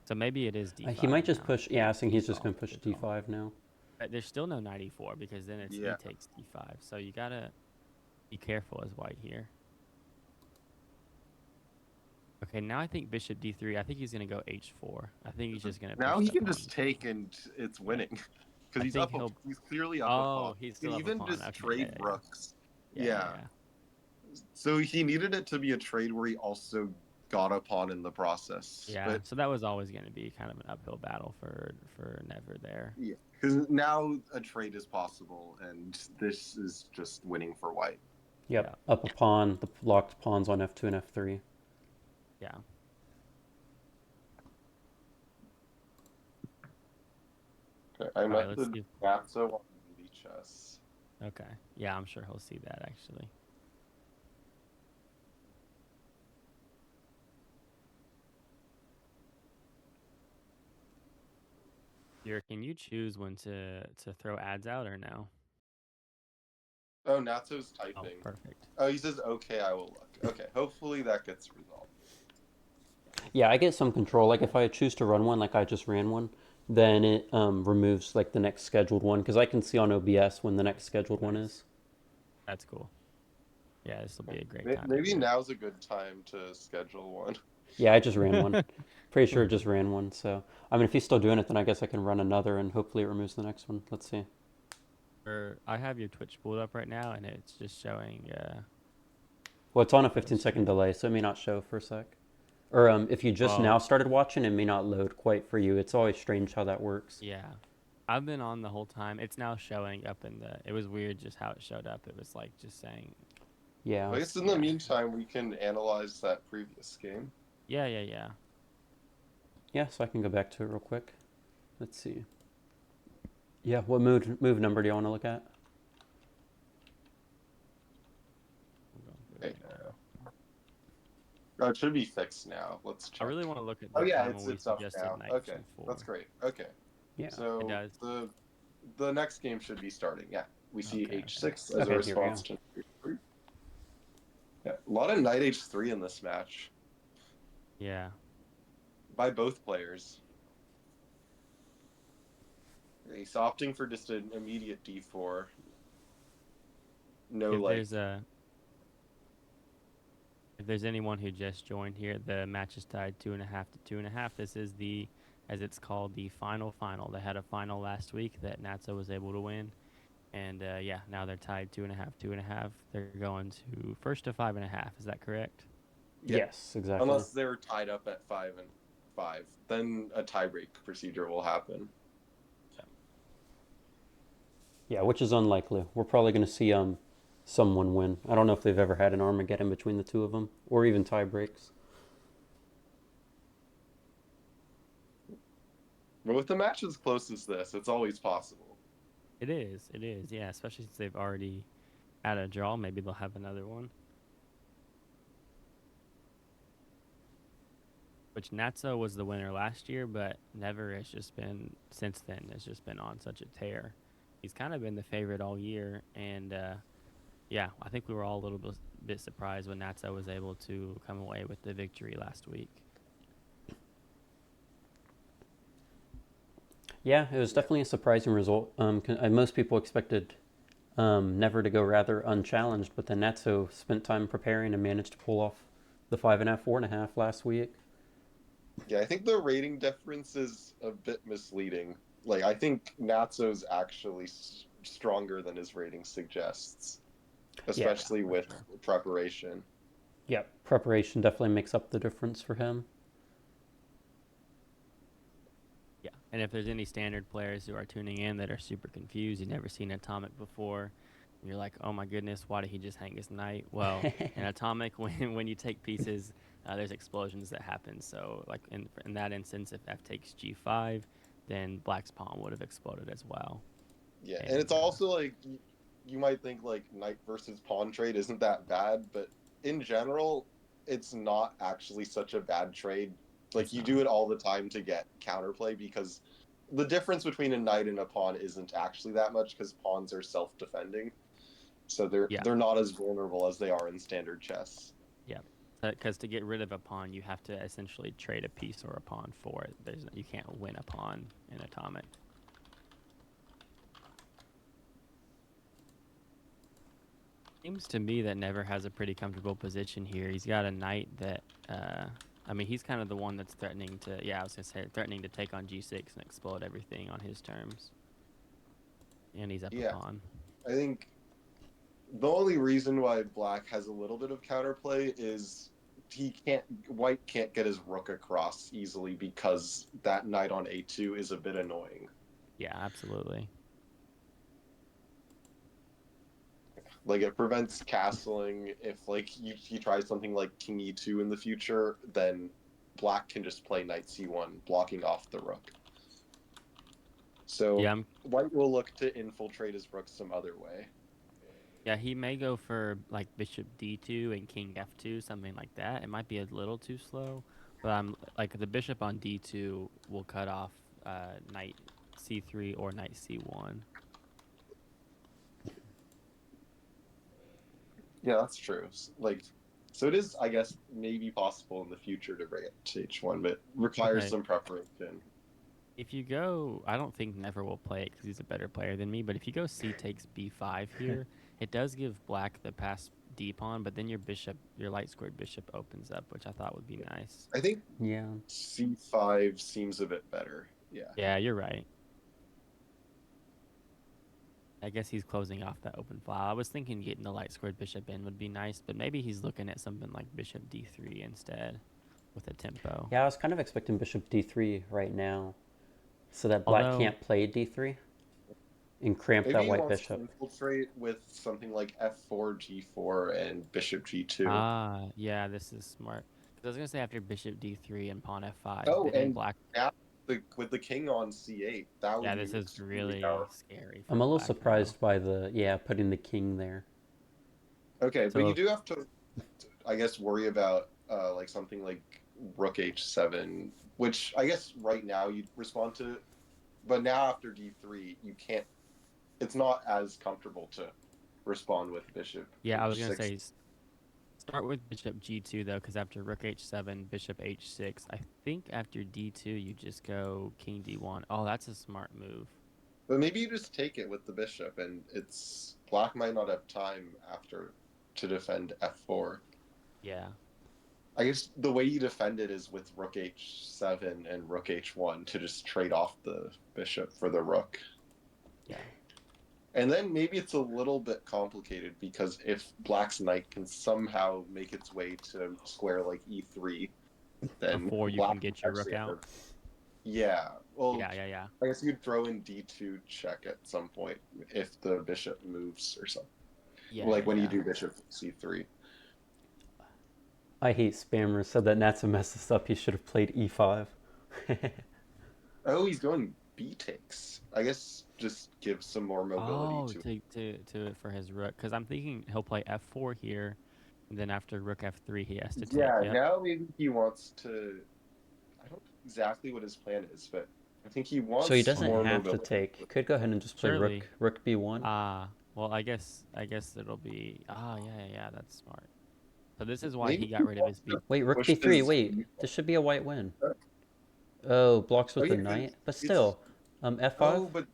So maybe it is he d5 might just now. push. Yeah, I think he's Good just call. gonna push Good call. d5 now. There's still no knight e4 because then it's e yeah. takes d5. So you gotta be careful as white here. Okay, now I think bishop d3. I think he's gonna go h4. I think he's just gonna Now push he that can pawn just to take c4. and it's Yeah, winning because I he's think he'll. he's clearly up a pawn. Oh, he's He still can up a even pawn. just Okay, yeah, trade yeah, yeah, rooks. yeah, yeah, Yeah. yeah. So he needed it to be a trade where he also got a pawn in the process. Yeah, But so that was always going to be kind of an uphill battle for Never there. yeah, because now a trade is possible, and this is just winning for white. Yep, Yeah, up a pawn. The locked pawns on f2 and f3. yeah. Okay, I All right, met let's the see. Natso on chess. Okay, yeah, I'm sure he'll see that actually. Here, can you choose when to throw ads out or no? Oh, Natso's Oh, typing. perfect. Oh, he says, okay, I will look. Okay, hopefully that gets resolved. Yeah, I get some control. Like if I choose to run one, like I just ran one, then it removes like the next scheduled one because I can see on OBS when the next scheduled one Nice. is. That's cool. Yeah, this will be a great time to Maybe do it. now's a good time to schedule one. Yeah, I just ran one. Pretty sure it just ran one. So I mean, if he's still doing it, then I guess I can run another and hopefully it removes the next one. Let's see. I have your Twitch pulled up right now, and it's just showing. Well, it's on a Let's 15-second see. delay, so it may not show for a sec. Or if you just now Well, started watching, it may not load quite for you. It's always strange how that works. yeah. I've been on the whole time. It's now showing up in the. It was weird just how it showed up. It was like just saying, Yeah. I guess in the yeah, meantime, we can analyze that previous game. yeah, yeah, yeah. Yeah, so I can go back to it real quick. Let's see. Yeah, what move number do you want to look at? I'm going through it Okay. right now. Oh, it should be fixed now. Let's I check. really want to look at Oh the yeah, time when we it's up suggested now. knight Okay, g4. that's great. Okay, Yeah. It so does. the next game should be starting. Yeah, we see Okay, okay. h6 as a Okay, here we response go. to h3. Yeah, a lot of knight h3 in this match Yeah. by both players. He's opting for just an immediate d4. No, If like there's a if there's anyone who just joined here, the match is tied 2.5 to 2.5. This is the, as it's called, the final. They had a final last week that Natso was able to win, and yeah, now they're tied 2.5, 2.5. They're going to first to 5.5. Is that correct? yeah, Yes, exactly. unless they're tied up at 5-5, then a tiebreak procedure will happen. Yeah, which is unlikely. We're probably going to see someone win. I don't know if they've ever had an Armageddon between the two of them, or even tie breaks. But with a match as close as this, it's always possible. It is. It is. Yeah, especially since they've already had a draw. Maybe they'll have another one. Which Natso was the winner last year, but Never has just been since then has just been on such a tear. He's kind of been the favorite all year, and yeah, I think we were all a little bit surprised when Natso was able to come away with the victory last week. Yeah, it was definitely a surprising result. Most people expected Never to go rather unchallenged, but then Natso spent time preparing and managed to pull off the 5.5, 4.5 last week. Yeah, I think the rating difference is a bit misleading. Like, I think Natso's actually stronger than his rating suggests, Yeah, especially For with sure. preparation. yep. Preparation definitely makes up the difference for him. Yeah, and if there's any standard players who are tuning in that are super confused, you've never seen Atomic before, and you're like, oh my goodness, why did he just hang his knight? Well, in Atomic, when you take pieces, there's explosions that happen. So, like in that instance, if F takes G5, then Black's pawn would have exploded as well. Yeah, and And it's also like you might think like knight versus pawn trade isn't that bad, but in general, it's not actually such a bad trade. Like, It's you not. do it all the time to get counterplay because the difference between a knight and a pawn isn't actually that much because pawns are self-defending. So Yeah. they're not as vulnerable as they are in standard chess. Yeah. Because to get rid of a pawn, you have to essentially trade a piece or a pawn for it. You can't win a pawn in Atomic. Seems to me that Never has a pretty comfortable position here. He's got a knight that, I mean, he's kind of the one that's threatening to, yeah, I was gonna say threatening to take on g6 and explode everything on his terms. And he's up a Yeah, pawn. I think the only reason why Black has a little bit of counterplay is White can't get his rook across easily because that knight on a2 is a bit annoying. Yeah, absolutely. Like, it prevents castling. If like he tries something like king e2 in the future, then Black can just play knight c1, blocking off the rook. So Yeah, White will look to infiltrate his rook some other way. yeah, he may go for like bishop d2 and king f2, something like that. It might be a little too slow, but I'm like the bishop on d2 will cut off knight c3 or knight c1. Yeah, that's true. Like, so it is, I guess, maybe possible in the future to bring it to h1, but requires Okay. some preparation. If you go, I don't think Never will play it because he's a better player than me. But if you go c takes b5 here, it does give Black the pass d pawn, but then your light squared bishop opens up, which I thought would be nice. I think Yeah. c5 seems a bit better. Yeah. Yeah, you're right. I guess he's closing off that open file. I was thinking getting the light squared bishop in would be nice, but maybe he's looking at something like bishop d3 instead with a tempo. Yeah, I was kind of expecting bishop d3 right now, so that Black Although, can't play d3 and cramp Maybe that he white wants to bishop. infiltrate with something like f4, g4, and bishop g2. yeah, this is smart. 'Cause I was gonna say after bishop d3 and pawn f5, Oh, then and Black. now with the king on c8, that would Yeah, be this is extremely really powerful. scary for I'm a little Black now. surprised by the, yeah, putting the king there. Okay, but So you do have to, I guess, worry about like something like rook h7, which I guess right now you'd respond to, but now after d3, you can't. It's not as comfortable to respond with bishop yeah, I was gonna h6. say start with bishop g2 though, because after rook h7, bishop h6, I think after d2 you just go king d1. Oh, that's a smart move. But maybe you just take it with the bishop, and it's Black might not have time after to defend f4. Yeah. I guess the way you defend it is with rook h7 and rook h1 to just trade off the bishop for the rook. Yeah. And then maybe it's a little bit complicated because if Black's knight can somehow make its way to square like e3, then Before you Black can get your rook actually out. yeah. Well, Yeah. I guess you'd throw in d2 check at some point if the bishop moves or something. Like when you do bishop c3. I hate spammers, so that Natso messed this up. He should have played e5. Oh, he's going b takes. I guess just give some more mobility Oh, to. to for his rook, because I'm thinking he'll play f4 here, and then after rook f3 he has to take. Yeah, Yep. now maybe he wants to. I don't know exactly what his plan is, but I think he So he wants doesn't more have to mobility. take. He could go ahead and just play Surely. rook b1. Well, I guess it'll be. Yeah. That's smart. So this is why Maybe he got he rid of his wants to b. Wait, rook push b3. his. Wait, this should be a white win. Oh, blocks Oh with the yeah, knight. But it's. still, f5. Oh, but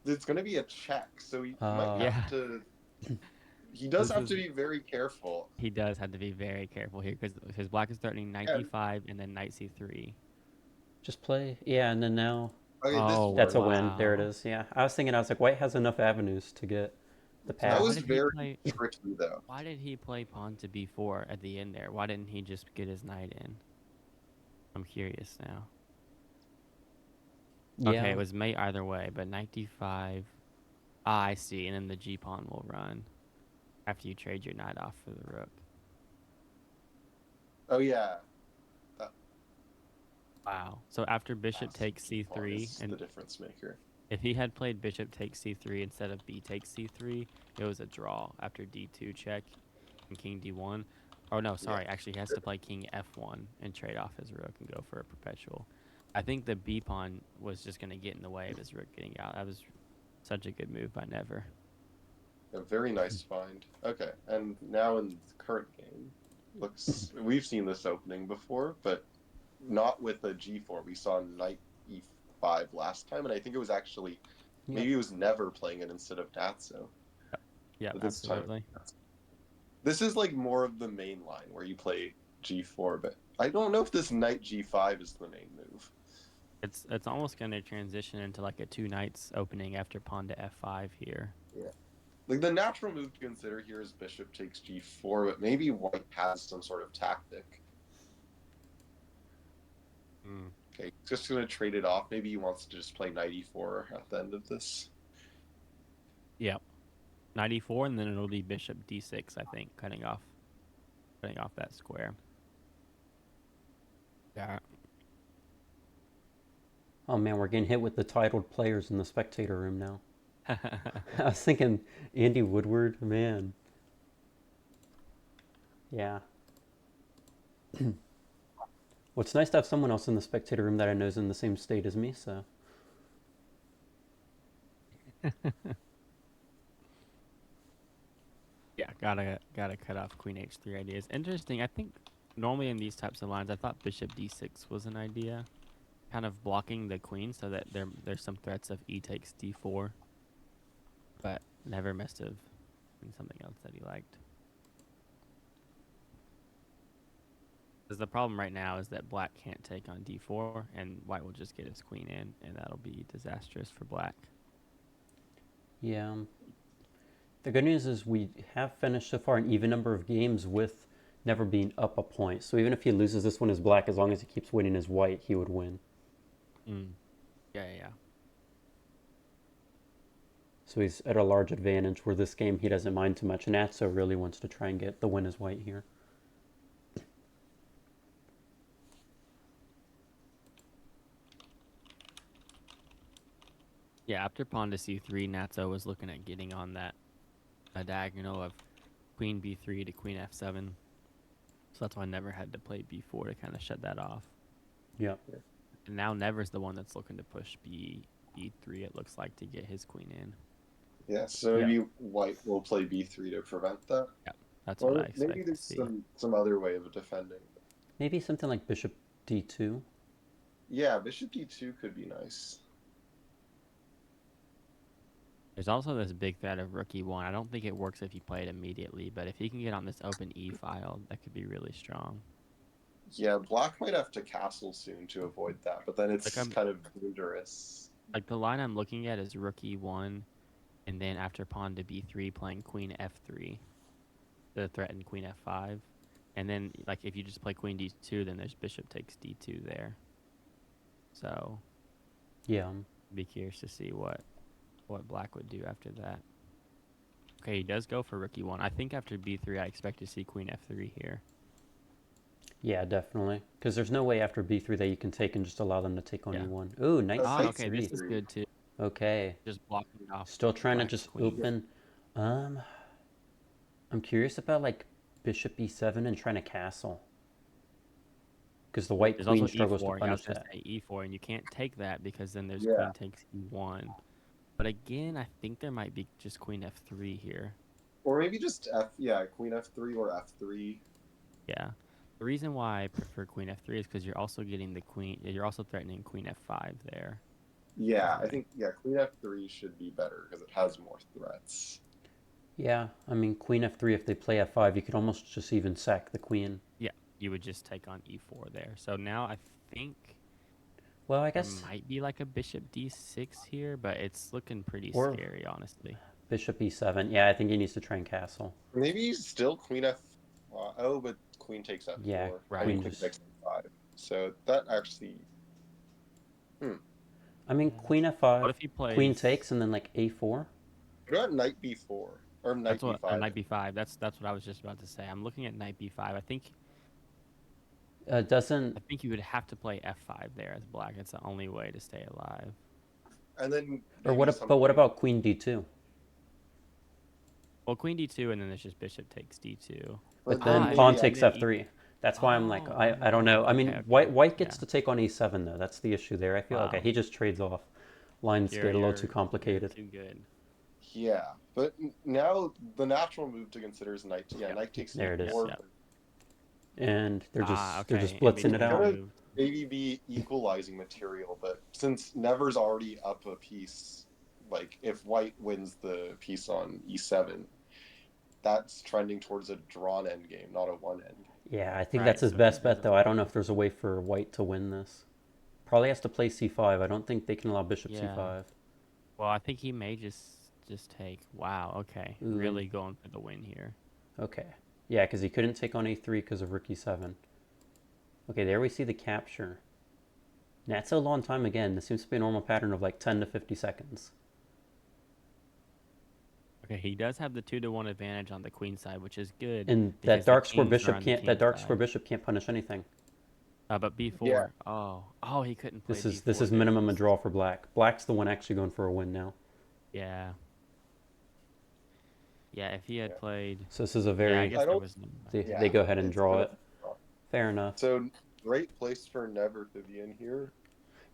it's going to be a check, so he might Uh, have Yeah. to. He does This have is to be very careful. He does have to be very careful here because his black is threatening knight And d5 and then knight c3. just play. Yeah, and then now okay, this Oh that's a was win. There it wow. is. Yeah, I was thinking. I was like, white has enough avenues to get the So that why pass. was did he very play? tricky though. Why did he play pawn to b4 at the end there? Why didn't he just get his knight in? I'm curious now. Okay, Yeah. it was mate either way, but knight d5. Ah, I see. And then the g pawn will run after you trade your knight off for the rook. Oh yeah, Wow. So after bishop takes pawn c3, is the and difference maker. if he had played bishop takes c3 instead of b takes c3, it was a draw after d2 check. king d1. Oh no, Yeah. sorry. Actually, he has to play king f1 and trade off his rook and go for a perpetual. I think the b pawn was just gonna get in the way of his rook getting out. That was such a good move by Never. A very nice find. Okay, and now in the current game, we've seen this opening before, but not with a g4. We saw knight e5 last time, and I think it was actually Yeah. maybe it was Never playing it instead of Natso. Yeah, But this time, absolutely. this is like more of the main line where you play g4, but I don't know if this knight g5 is the main move. It's almost gonna transition into like a two knights opening after pawn to f5 here. Yeah. Like the natural move to consider here is bishop takes g4, but maybe white has some sort of tactic. Okay, he's just gonna trade it off. Maybe he wants to just play knight e4 at the end of this. Yep. Knight e4, and then it'll be bishop d6, I think, cutting off that square. Yeah. Oh man, we're getting hit with the titled players in the spectator room now. I was thinking Andy Woodward, man. Yeah. Well, it's nice to have someone else in the spectator room that I know is in the same state as me, so. Yeah, gotta cut off queen h3 ideas. Interesting. I think normally in these types of lines, I thought bishop d6 was an idea, kind of blocking the queen so that there's some threats of e takes d4, but Never must have been something else that he liked. Because the problem right now is that black can't take on d4, and white will just get his queen in, and that'll be disastrous for black. Yeah. The good news is we have finished so far an even number of games with Never being up a point. So even if he loses this one as black, as long as he keeps winning as white, he would win. Yeah. So he's at a large advantage, where this game he doesn't mind too much. Natso really wants to try and get the win as white here. Yeah, after pawn to c3, Natso was looking at getting on that a diagonal of queen b3 to queen f7. So that's why I Never had to play b4 to kind of shut that off. Yeah. And now Never's the one that's looking to push b3, it looks like, to get his queen in. Yeah, so maybe white will play b3 to prevent that. Yeah, that's what I expect maybe there's to see. some other way of defending. Maybe something like bishop d2. Yeah, bishop d2 could be nice. There's also this big threat of rook e1. I don't think it works if you play it immediately, but if he can get on this open e file, that could be really strong. Yeah, black might have to castle soon to avoid that, but then it's kind of dangerous. Like the line I'm looking at is rook e1, and then after pawn to b3, playing queen f3 to threaten queen f5. And then, like, if you just play queen d2, then there's bishop takes d2 there. So, yeah, be curious to see what black would do after that. Okay, he does go for rook e1. I think after b3, I expect to see queen f3 here. Yeah, definitely. Because there's no way after b3 that you can take and just allow them to take on e1. Ooh, knight c3. Okay, this is good too. Okay. Just blocking off. Still trying to just open. I'm curious about like bishop e7 and trying to castle. Because the white queen struggles to punish that. e4, and you can't take that because then there's queen takes e1. But again, I think there might be just queen f3 here. Or maybe just queen f3 or f3. Yeah. The reason why I prefer queen f3 is because you're also getting the queen. You're also threatening queen f5 there. Yeah, I think queen f3 should be better because it has more threats. Yeah, I mean queen f3. If they play f5, you could almost just even sack the queen. Yeah, you would just take on e4 there. So now I think. Well, I guess there might be like a bishop d6 here, but it's looking pretty scary, honestly. Bishop e7. Yeah, I think he needs to try and castle. Maybe still queen f. But queen takes f4. Yeah, right. Queen takes f5. So that actually. I mean, queen f5. What if he plays queen takes and then like a4? What about knight b4 or knight b5? Knight b5. That's what I was just about to say. I'm looking at knight b5. I think you would have to play f5 there as black. It's the only way to stay alive. And then. Or what? But what about queen d2? Well, queen d2, and then there's just bishop takes d2. But But then then And pawn maybe takes then f3. That's why I'm like, I don't know. oh, I okay, mean, okay, white gets yeah. to take on e7 though. That's the issue there. I feel okay. Wow, He just trades off. Lines you're get a little too you're you're complicated. too good. yeah. But now the natural move to consider is knight. Yeah, Yep, knight takes There it is. yep, e4. yep. And they're just Okay, in It's blitzing it between out. gonna moves. maybe be equalizing material, but since Never's already up a piece, like if white wins the piece on e7, that's trending towards a drawn endgame, not a one endgame. Yeah, I think that's Right, his so he best does bet have though. I to. don't know if there's a way for white to win this. Probably has to play c5. I don't think they can allow bishop Yeah. c5. Well, I think he may just take. Wow. Okay, Ooh, really going for the win here. okay. Yeah, because he couldn't take on a3 because of rook e7. Okay, there we see the capture. Natso long time again. This seems to be a normal pattern of like 10 to 50 seconds. Okay, he does have the 2-1 advantage on the queen side, which is good And because the kings are on the that king dark square side. bishop can't punish anything. But Yeah, b4. Oh, he couldn't play This d4 is there. minimum a draw for black. Black's the one actually going for a win now. Yeah. Yeah, if he had yeah. played. So this is a Yeah, I very guess I there don't. was no. they Yeah, go ahead and it's draw gonna. it. Fair enough. So great place for NeverOFzero here.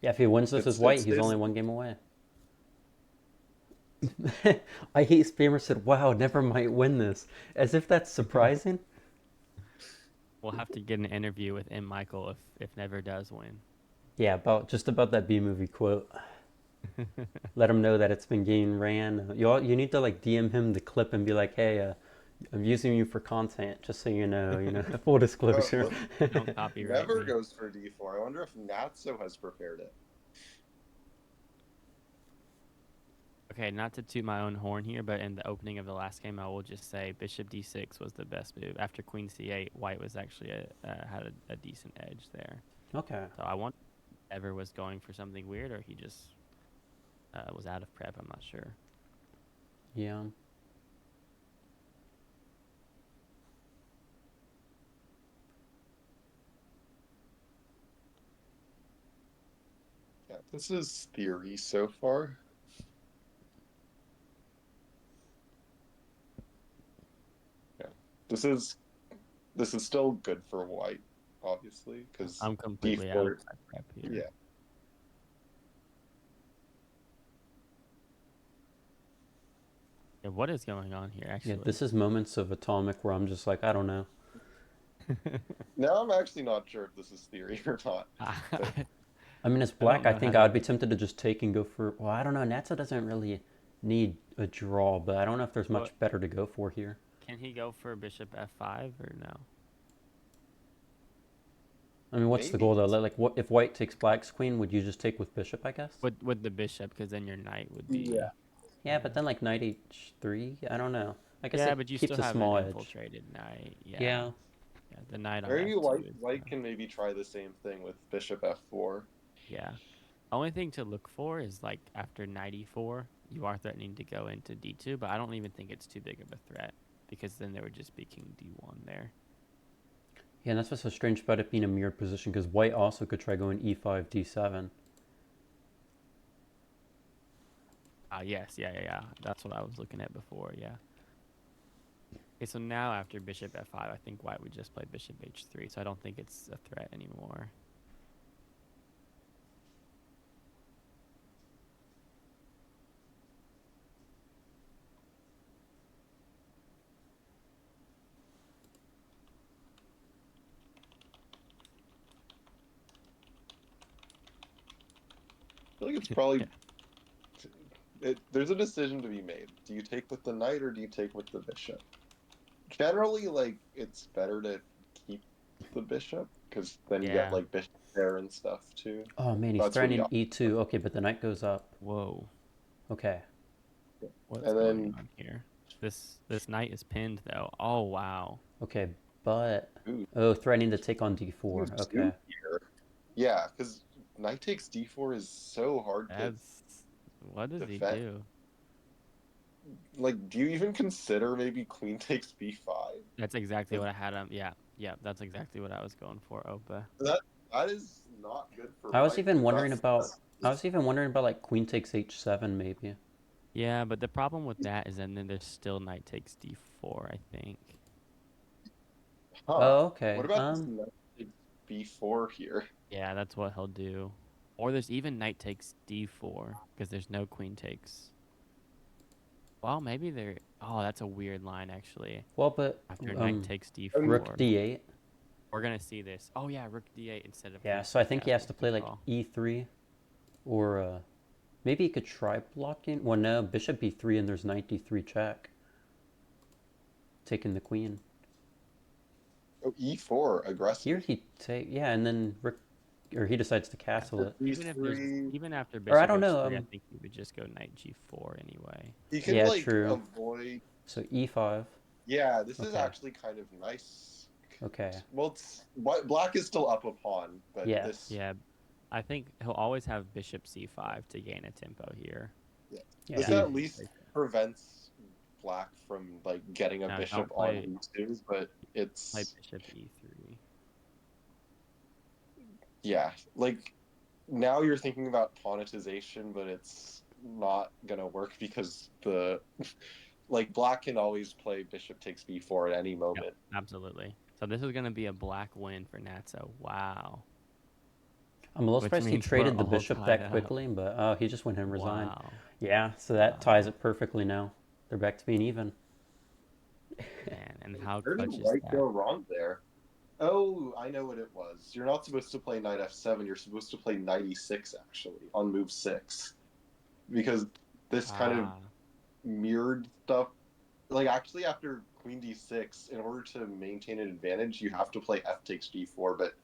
Yeah, if he wins this as white, It's he's his. only one game away. I hate Spammer said, "Wow, never might win this," as if that's surprising. We'll have to get an interview with M. Michael if Never does win. Yeah, about that B movie quote. Let him know that it's been getting ran. You need to like DM him the clip and be like, "Hey, I'm using you for content, just so you know." Full disclosure. Look, Don't copyright Never me. goes for d4. I wonder if Natso has prepared it. Okay, not to toot my own horn here, but in the opening of the last game, I will just say bishop d6 was the best move. After queen c8, white was actually had a decent edge there. Okay. So I want Ever was going for something weird, or he just was out of prep. I'm not sure. Yeah. Yeah, this is theory so far. Yeah, this is still good for white, obviously, because I'm completely out of d4. prep here. Yeah, Yeah, what is going on here, Yeah, actually? this is moments of Atomic where I'm just like, I don't know. now I'm actually not sure if this is theory or not. But I mean, as I don't black, I know how think I would be to. tempted to just take and go for. Well, I don't know. Natsu doesn't really need a draw, but I don't know if there's But much better to go for here. can he go for bishop f5 or no? I mean, what's the maybe. goal though? Like, what if white takes black's queen? Would you just take with bishop? I guess. With the bishop, because then your knight would Yeah. be. Yeah, but Yeah. then like knight h3. I don't know. I guess Yeah, it but you keeps still a have an small edge. infiltrated knight. Yeah. Yeah. Yeah. The knight on Or maybe f2 is. white can maybe try the same thing with bishop f4. Yeah. Only thing to look for is like after knight e4, you are threatening to go into d2, but I don't even think it's too big of a threat because then there would just be king d1 there. Yeah, and that's what's so strange about it being a mirrored position because white also could try going e5, d7. Yes, yeah. That's what I was looking at before, yeah. Okay, so now after bishop f5, I think white would just play bishop h3, so I don't think it's a threat anymore. I feel like it's probably Yeah. there's a decision to be made. Do you take with the knight or do you take with the bishop? Generally, like it's better to keep the bishop because then you get Yeah. like bishop there and stuff too. Oh man, he's That's what he threatening opts for. e2. Okay, but the knight goes up. Whoa. Okay. What's And going then on here? This knight is pinned though. Oh wow. Okay, but ooh, oh, threatening to take on use d4. two Okay. here. Yeah, because knight takes d4 is so hard to What does he defend. do? Like, do you even consider maybe queen takes b5? That's exactly what I had him. Yeah, that's exactly what I was going for, Opa. That is not good for I was white even because wondering about I was even wondering about like queen takes h7 maybe. Yeah, but the problem with that is then there's still knight takes d4, I think. Huh. Oh, What okay. about this knight takes b4 here? Yeah, that's what he'll do. Or there's even knight takes d4 because there's no queen takes. Well, maybe there. Oh, that's a weird line actually. Well, but After knight takes rook d4, d8. we're gonna see this. Oh yeah, rook d8 instead of Yeah, queen so I c8. think Yeah, he has that's to a good play like call. e3 or maybe he could try blocking. Well, no, bishop b3 and there's knight d3 check, taking the queen. Oh, e4, Here aggressive. he take yeah, and then rook, or he decides to castle After it. b3, Even after Or I bishop don't know. h3, I think he would just go knight g4 anyway. he can Yeah, like true. avoid. So e5. Yeah, this is Okay. actually kind of nice. Okay. Well, black is still up a pawn, but Yes. this, Yeah, I think he'll always have bishop c5 to gain a tempo here. yeah, Yeah. this After at He. he least plays that. prevents black from like getting a No, bishop don't on play e2, but play it's bishop e3. yeah, like now you're thinking about pawnetization, but it's not gonna work because the like black can always play bishop takes b4 at any Yep, moment. absolutely. So this is gonna be a black win for Natso. Wow. I'm a little Which surprised he means we're traded the all bishop tied that up. quickly, but oh, he just went ahead and resigned. Wow. Yeah, so that ties Wow. it perfectly now. They're back to being even. Man, and how Where did clutch is white that? go wrong there? Oh, I know what it was. You're not supposed to play knight f7. You're supposed to play knight e6 actually on move 6 because this kind of Ah. mirrored stuff. Like actually, after queen d6, in order to maintain an advantage, you have to play f takes d4. But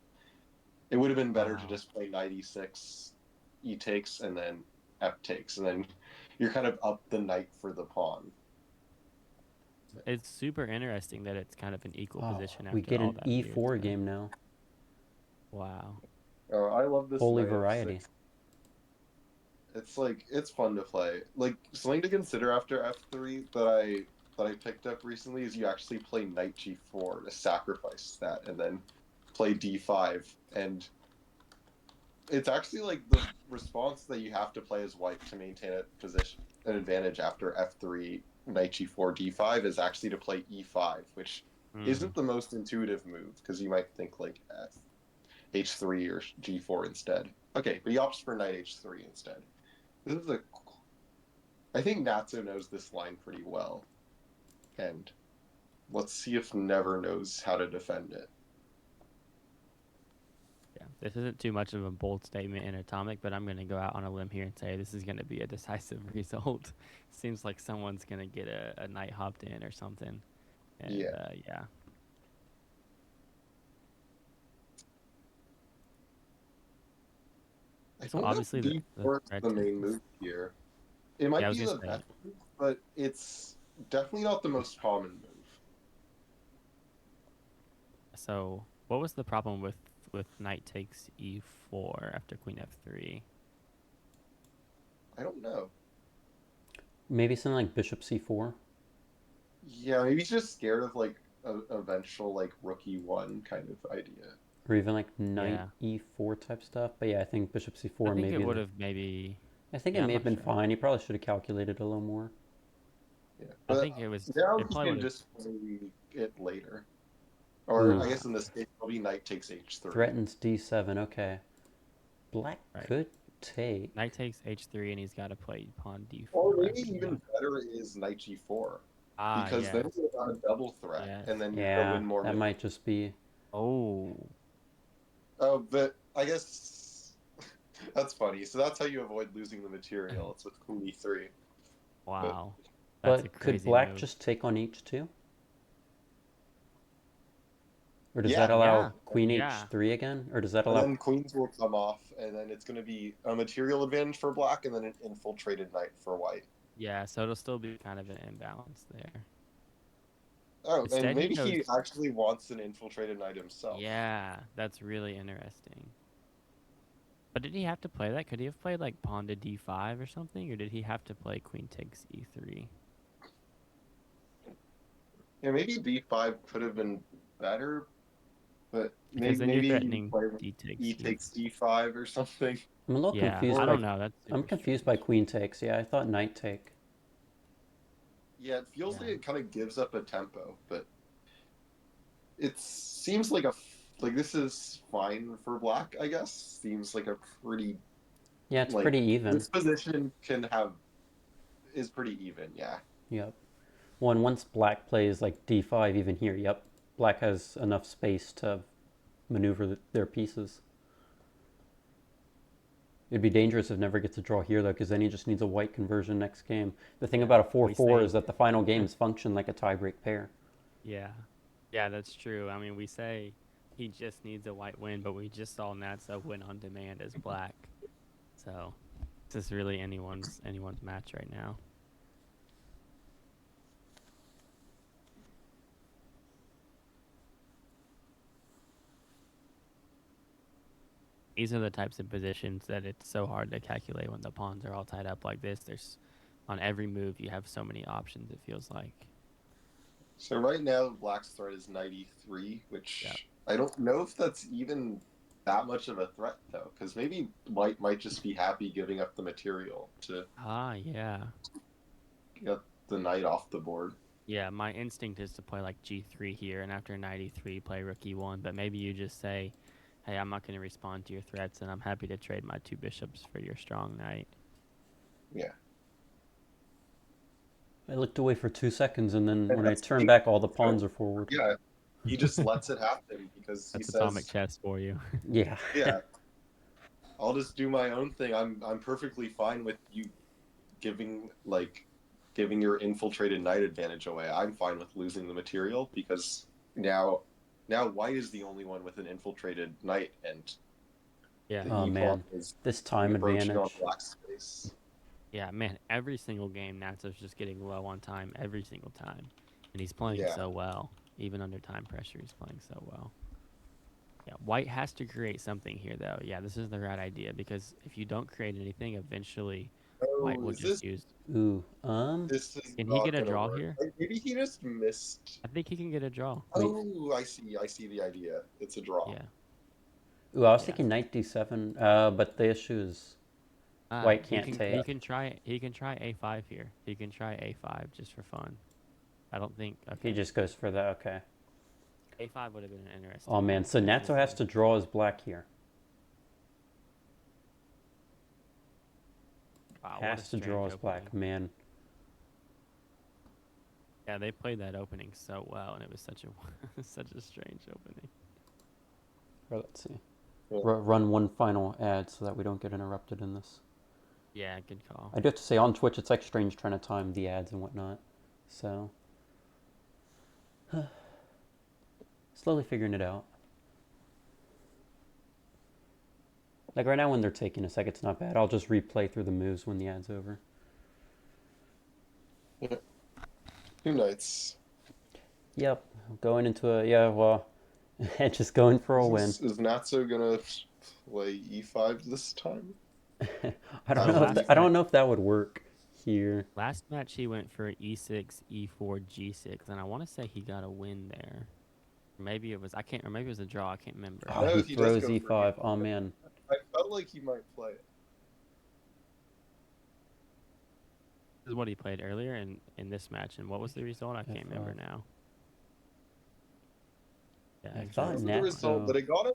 it would have been better to Wow. just play knight e6, e takes, and then f takes, and then you're kind of up the knight for the pawn. It's super interesting that it's kind of an equal Oh, position we after get all an that weird e4 stuff. game now. Wow. Oh, I love this Holy knight variety. f6. It's like it's fun to play. Like something to consider after f3 that I picked up recently is you actually play knight g4 to sacrifice that, and then play d5, and it's actually like the response that you have to play as white to maintain a position an advantage after f3 knight g4 d5 is actually to play e5, which Mm. isn't the most intuitive move because you might think like h3 or g4 instead. Okay, but he opts for knight h3 instead. This is a I think Natso knows this line pretty well, and let's see if Never knows how to defend it. Yeah. This isn't too much of a bold statement in Atomic, but I'm gonna go out on a limb here and say this is gonna be a decisive result. Seems like someone's gonna get a knight hopped in or something. And Yeah, yeah. I So don't know if obviously the d4 is red the main takes. move here. It Yeah, I might was be gonna the say. best move, but it's definitely not the most common move. So what was the problem with knight takes e4 after queen f3? I don't know. Maybe something like bishop c4. Yeah, maybe he's just scared of like a eventual like rook e1 kind of idea. Or even like knight Yeah. e4 type stuff. But yeah, I think bishop I c4 think it maybe would the. have maybe. I think it Yeah, I'm may have not been sure. fine. He probably should have calculated a little more. Yeah, I but think it was. now It he probably can would have. just play it later. Or Ooh, I guess in this case, it'll be knight takes h3. threatens d7. Okay. Black Right. could take. Knight takes h3, and he's got to play pawn Or d4 maybe after even that. better is knight g4, Ah, because then yes, you've got a double threat, yes. and then you're gonna Yeah, win more. that might just be. Oh, Oh, but I guess that's funny. So that's how you avoid losing the material. It's with queen e3. But wow, that's a But could crazy black move. just take on h2? Or does that yeah, Yeah, allow queen yeah. h3 again? Or does that and allow. then queens will come off, and then it's gonna be a material advantage for black, and then an infiltrated knight for white. Yeah, so it'll still be kind of an imbalance there. Oh, and Instead, he maybe goes, he actually wants an infiltrated knight himself. yeah, that's really interesting. But did he have to play that? Could he have played like pawn to d5 or something? Or did he have to play queen takes e3? Yeah, maybe d5 could have been better, but Because then you're maybe you threatening play d takes e e. takes d5 or something. I'm a little Yeah, confused I Or by. don't know. That's I'm super confused by strange. queen takes. Yeah, I thought knight take. Yeah, it feels Yeah. like it kind of gives up a tempo, but it seems like like this is fine for black, I guess. Seems like a pretty Yeah, it's like pretty even. this position is pretty even, yeah. Yep. Well, and once black plays like d5, even here, yep, black has enough space to maneuver their pieces. It'd be dangerous if never gets a draw here, though, because then he just needs a white conversion next game. The thing Yeah. about a We 4-4 say is that the final games function like a tiebreak pair. yeah. Yeah, that's true. I mean, we say he just needs a white win, but we just saw Natso win on demand as black. So this is really anyone's match right now. These are the types of positions that it's so hard to calculate when the pawns are all tied up like this. There's on every move you have so many options, it feels like. So right now black's threat is 93, Yeah. which I don't know if that's even that much of a threat though, because maybe white might just be happy giving up the material to Ah, yeah. get the knight off the board. Yeah, my instinct is to play like G3 here, and after 93, play rook E1. But maybe you just say, hey, I'm not going to respond to your threats, and I'm happy to trade my 2 bishops for your strong knight. Yeah. I looked away for 2 seconds, and then And when I that's turn back, all the pawns are forward. yeah. He just lets it happen because he That's atomic says, chess for you. Yeah. yeah, I'll just do my own thing. I'm perfectly fine with you giving giving your infiltrated knight advantage away. I'm fine with losing the material because now white is the only one with an infiltrated knight, and Yeah. the Oh e pawn man, is this time encroaching on advantage. black space. Yeah, man, every single game, Natso's just getting low on time every single time. And he's playing Yeah. so well. Even under time pressure, he's playing so well. Yeah, white has to create something here, though. Yeah, this is the right idea because if you don't create anything, eventually white Oh, will is just use. Ooh, this is Can he not get a gonna draw work? here? Like, maybe he just missed. I think he can get a draw. wait. Oh, I see the idea. It's a draw. Yeah, Ooh, I was yeah. thinking knight d7, but the issue is white He can't can take. he can try a5 here. He can try a5 just for fun. I don't think He okay. just goes for that. Okay. A5 would have been an Oh interesting man, move. so Natso has Definitely. to draw his black here. Wow, what a Has to draw strange his opening. black, man. Yeah, they played that opening so well, and it was such a such a strange opening. Or let's see. Yeah. Run one final ad so that we don't get interrupted in this. Yeah, good call. I do have to say, on Twitch, it's like strange trying to time the ads and whatnot. So, slowly figuring it out. Like right now when they're taking a sec, it's not bad. I'll just replay through the moves when the ad's over. Yeah. Two knights. Yep, going into a, yeah, well, just going for a win. Is Natso gonna play e5 this time? I don't So know if last I match, don't know if that would work here. last match he went for e6, e4, g6, and I want to say he got a win there. Maybe it was I can't, or maybe it was a draw. I can't remember. Oh, No, he he does throws go for e5. Oh e5. man, I felt like he might play it. This is what he played earlier in this match, and what was the result? I can't remember F5. now. Yeah, I I thought can't exactly. remember the result, but Natso. it got him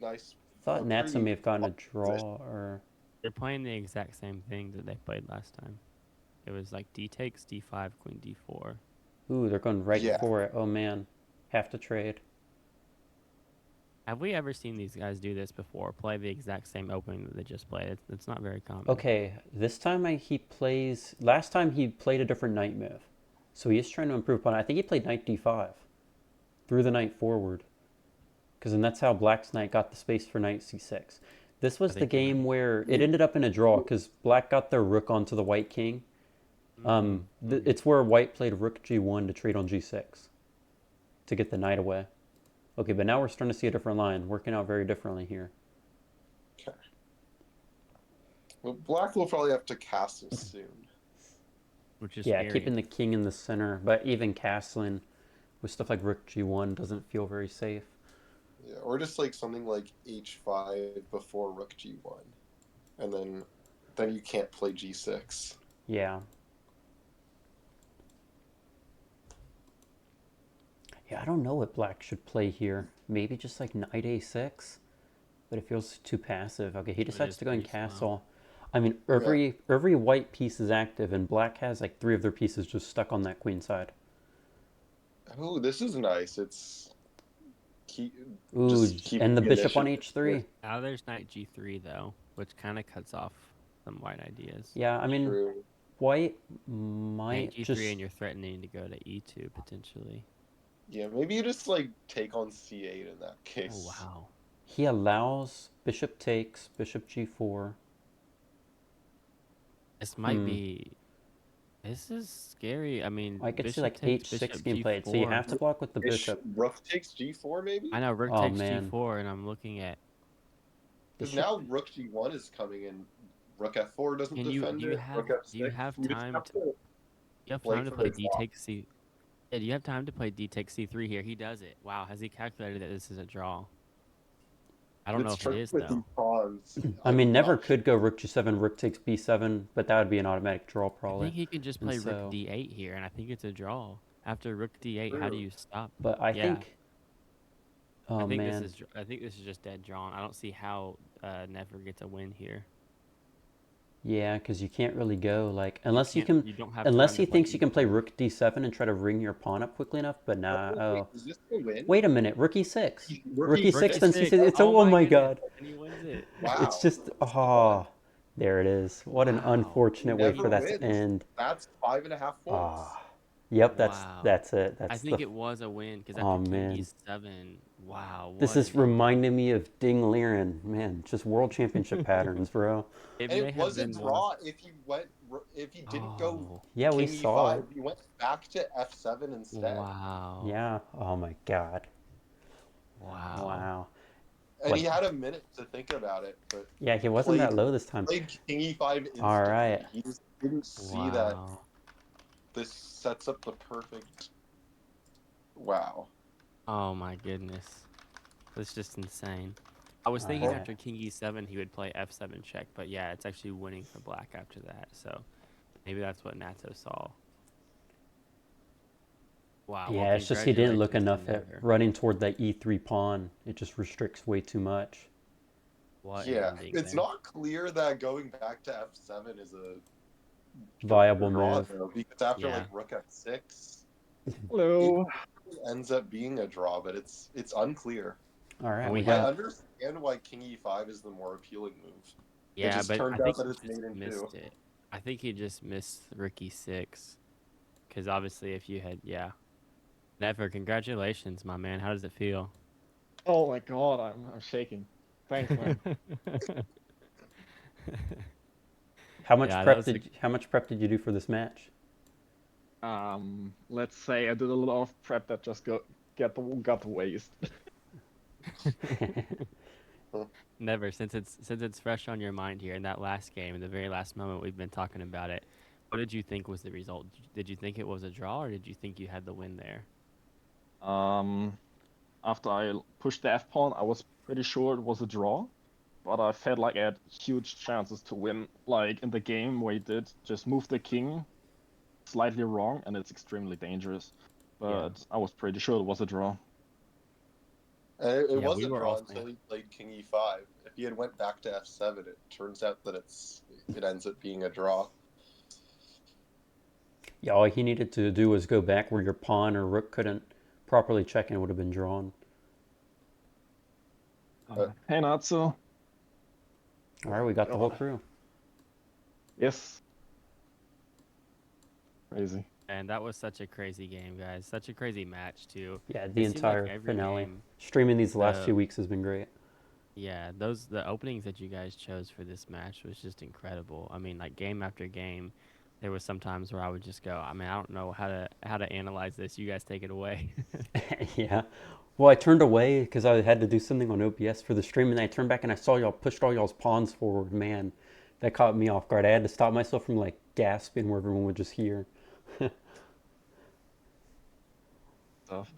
a nice, Thought Natso pretty may have gotten a position. draw or. They're playing the exact same thing that they played last time. It was like d takes d5, queen d4. Ooh, they're going right Yeah. for it. Oh man, have to trade. Have we ever seen these guys do this before? Play the exact same opening that they just played? It's not very common. Okay, this time he plays. Last time he played a different knight move, so he is trying to improve upon it. I think he played knight d5, threw the knight forward, because then that's how Black's knight got the space for knight c6. This I was the think you're right. game where it ended up in a draw because Black got their rook onto the white king. Mm-hmm. It's where White played rook g1 to trade on g6 to get the knight away. Okay, but now we're starting to see a different line, working out very differently here. Okay. Well, black will probably have to castle soon. Which is Yeah, scary. keeping the king in the center, but even castling with stuff like rook g1 doesn't feel very safe. Yeah, or just like something like h5 before rook g1, and then you can't play g6. Yeah. Yeah, I don't know what black should play here. Maybe just like knight a6, but it feels too passive. Okay, he It decides is to go in pretty slow. castle. I mean, Yeah. every white piece is active, and black has like 3 of their pieces just stuck on that queen side. Oh, this is nice. It's keep Ooh, just keep and the the bishop on initiative. h3. Now there's knight g3 though, which kind of cuts off some white ideas. Yeah, I mean, True. white Knight might g3 and just. you're threatening to go to e2 potentially. Yeah, maybe you just like take on c8 in that Oh case. wow. He allows bishop takes, bishop g4. This might Hmm. be. This is scary. I mean, I could see bishop like takes h6 bishop being played, so you g4. have to block with the bishop. Rook takes g4 maybe? I know rook Oh takes man, g4, and I'm looking at. Because bishop. now rook g1 is coming in. Rook f4 doesn't Can you defend do you it. have Rook do you f6. have You just time have to to you have play time to for play the d draw. takes c? Yeah, do you have time to play d takes c3 here? He does it. Wow, has he calculated that this is a draw? I don't know It's if it tricky is with though. these pawns. I mean, I'm never not sure. could go rook g7, rook takes b7, but that would be an automatic draw I probably. think he can just And play rook so, d8 here, and I think it's a draw. After rook d8, how do True. you stop? but I Yeah, think, oh man, I think this is just dead drawn. I don't see how Never gets a win here. yeah, because you can't really go like You unless you can't. can, You don't have unless time to he play thinks you can play e4. rook d7 and try to ring your pawn up quickly enough. But nah. Oh, wait, Oh, is this the win? wait a minute, rook e6, rook Rookie Rook e6, six. then e6. c6. It's a, Oh oh my my goodness, god, and he wins it. it's Wow. just This is fun. there it is. What an Wow. He unfortunate way He for never that to wins. end. That's 5.5 points. Ah, yep, Wow. that's it. I That's think the. it was a win because Oh after King man, e7, wow, this what is an ending. reminding me of Ding Liren. Man, just world championship patterns, bro. It And may it have was a been one of. draw if he didn't go Oh, Yeah, we king saw e5. it. He went back to f7 instead. wow. Yeah. Oh my god. Wow. Wow. And he Like, had a minute to think about it, but yeah, he wasn't played that low this time. played king e5 All right. instantly. He just didn't see that Wow. this sets up the perfect. Wow. Oh my goodness. That's just insane. I was All thinking Well, right. after King e7 he would play f7 check, but yeah, it's actually winning for black after that. So maybe that's what Natso saw. Wow. Well, Yeah, it's just he didn't look congratulations to enough at Never. running toward that e3 pawn. It just restricts way too much. What an yeah, ending it's there. not clear that going back to f7 is a Viable draw move. though, because after Yeah. like rook f6, it Hello. ends up being a draw, but it's unclear. All right, And we we I have. got. understand why king e5 is the more appealing move. It Yeah, just but I turned out think that he it's just made in two. missed it. I think he just missed rook e6. Because obviously, if you had, yeah. Never, congratulations, my man. How does it feel? Oh my god, I'm shaking. Thanks, man. Yeah, that was a, How much prep did you do for this match? Let's say I did a lot of prep that just got to waste. Never since it's fresh on your mind here in that last game, in the very last moment we've been talking about it. What did you think was the result? Did you think it was a draw, or did you think you had the win there? Um, After I pushed the F pawn, I was pretty sure it was a draw, but I felt like I had huge chances to win. Like in the game where he did just move the king slightly wrong, and it's extremely dangerous. Yeah, But I was pretty sure it was a draw. It yeah, was we a were draw all until saying. he played king e5. If he had went back to f7, it turns out that it ends up being a draw. Yeah, all he needed to do was go back where your pawn or rook couldn't properly check and it would have been drawn. Hey, Natso. All right, we got the whole God. crew. Yes. Crazy. And that was such a crazy game, guys. Such a crazy match too. Yeah, the It seemed like entire every finale. game, Streaming these last the 2 weeks has been great. yeah, the openings that you guys chose for this match was just incredible. I mean, like game after game, there was some times where I would just go, I mean, I don't know how to analyze this. You guys take it away. Yeah. Well, I turned away because I had to do something on OBS for the stream, and I turned back and I saw y'all pushed all y'all's pawns forward. Man, that caught me off guard. I had to stop myself from like gasping where everyone would just hear. Stuff.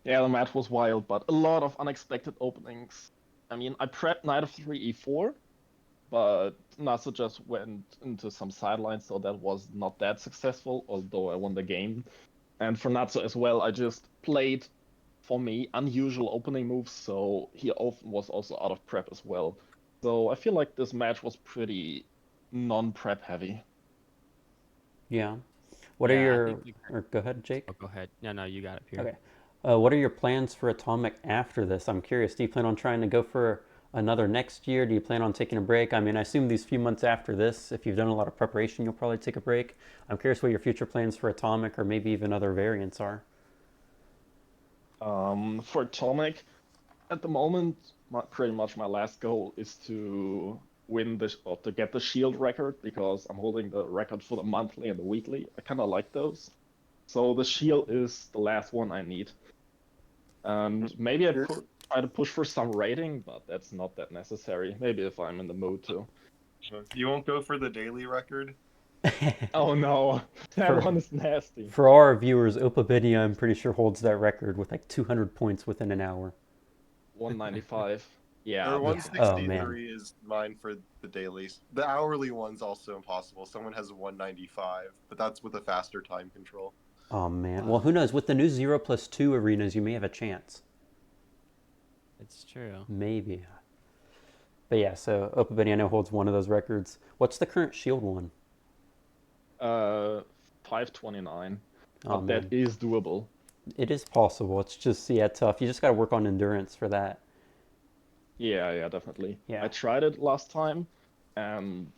Yeah, the match was wild, but a lot of unexpected openings. I mean, I prepped knight of 3 e4, but Natsu just went into some sidelines, so that was not that successful, although I won the game. And for Natsu as well, I just played for me, unusual opening moves, so he often was also out of prep as well. So I feel like this match was pretty non-prep heavy. Yeah. What are Yeah, I your, think or go ahead, Jake? Oh, go ahead. No, you got it, Pierre. Okay. What are your plans for Atomic after this? I'm curious. Do you plan on trying to go for another next year? Do you plan on taking a break? I mean, I assume these few months after this, if you've done a lot of preparation, you'll probably take a break. I'm curious what your future plans for Atomic or maybe even other variants are. For Atomic, at the moment, pretty much my last goal is to win this or to get the shield record because I'm holding the record for the monthly and the weekly. I kind of like those. So the shield is the last one I need. And maybe I try to push for some rating, but that's not that necessary. Maybe if I'm in the mood to. You won't go for the daily record? Oh no, that For one is nasty. for our viewers, Opabinia, I'm pretty sure holds that record with like 200 points within an hour. 195. Yeah, Or that's Oh man. 163 is mine for the dailies. The hourly one's also impossible. Someone has 195, but that's with a faster time control. Oh man. Well, who knows? With the new 0+2 arenas, you may have a chance. It's true. Maybe. But yeah, so Opabinia I know holds one of those records. What's the current shield one? 529. Oh But man. that is doable. It is possible. It's just, yeah, tough. You just got to work on endurance for that. Yeah, definitely. Yeah. I tried it last time, and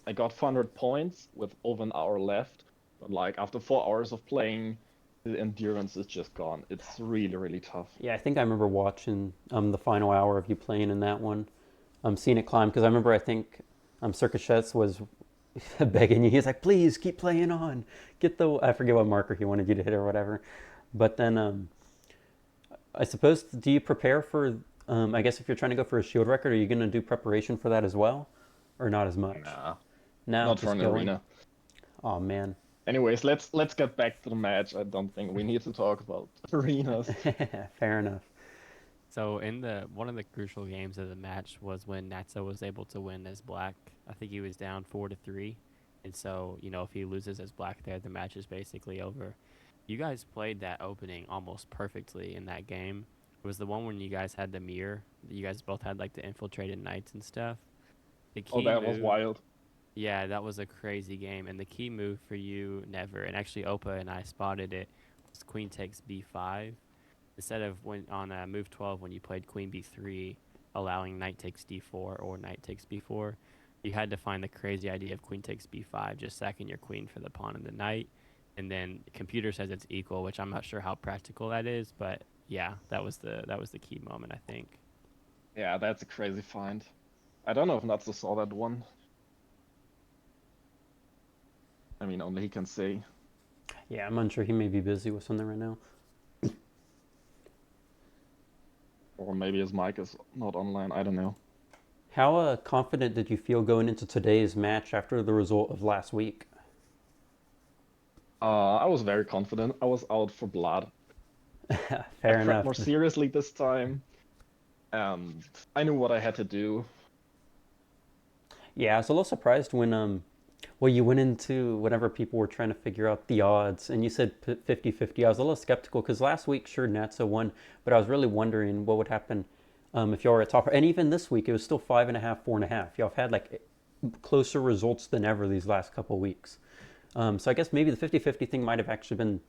I got 400 points with over an hour left. But like after 4 hours of playing, the endurance is just gone. It's really, really tough. Yeah, I think I remember watching the final hour of you playing in that one. Seeing it climb because I remember I think Circus was begging you. He's like, please keep playing on. Get the I forget what marker he wanted you to hit or whatever. But then I suppose do you prepare for? I guess if you're trying to go for a shield record, are you going to do preparation for that as well, or not as much? Nah, No, not for just an going. arena. Oh man. Anyways, let's get back to the match. I don't think we need to talk about arenas. Fair enough. So in the one of the crucial games of the match was when Natso was able to win as black. I think he was down 4-3, and so if he loses as black there, the match is basically over. You guys played that opening almost perfectly in that game. It was the one when you guys had the mirror. You guys both had like the infiltrated knights and stuff. The Oh, key that was move. wild. Yeah, that was a crazy game. And the key move for you, Never, and actually Opa and I spotted it, was queen takes b5. Instead of when on move 12 when you played queen b3, allowing knight takes d4 or knight takes b4, you had to find the crazy idea of queen takes b5, just sacking your queen for the pawn and the knight. And then the computer says it's equal, which I'm not sure how practical that is, but yeah, that was the key moment, I think. Yeah, that's a crazy find. I don't know if Natsu saw that one. I mean, only he can say. Yeah, I'm unsure. He may be busy with something right now. Or maybe his mic is not online. I don't know. How confident did you feel going into today's match after the result of last week? I was very confident. I was out for blood. Fair I prepped enough. more seriously this time, and I knew what I had to do. Yeah, I was a little surprised when well, you went into whenever people were trying to figure out the odds and you said 50-50. I was a little skeptical because last week, sure, Natso won, but I was really wondering what would happen if y'all were at top. And even this week, it was still 5.5, 4.5. Y'all have had like closer results than ever these last couple weeks. So I guess maybe the 50-50 thing might have actually been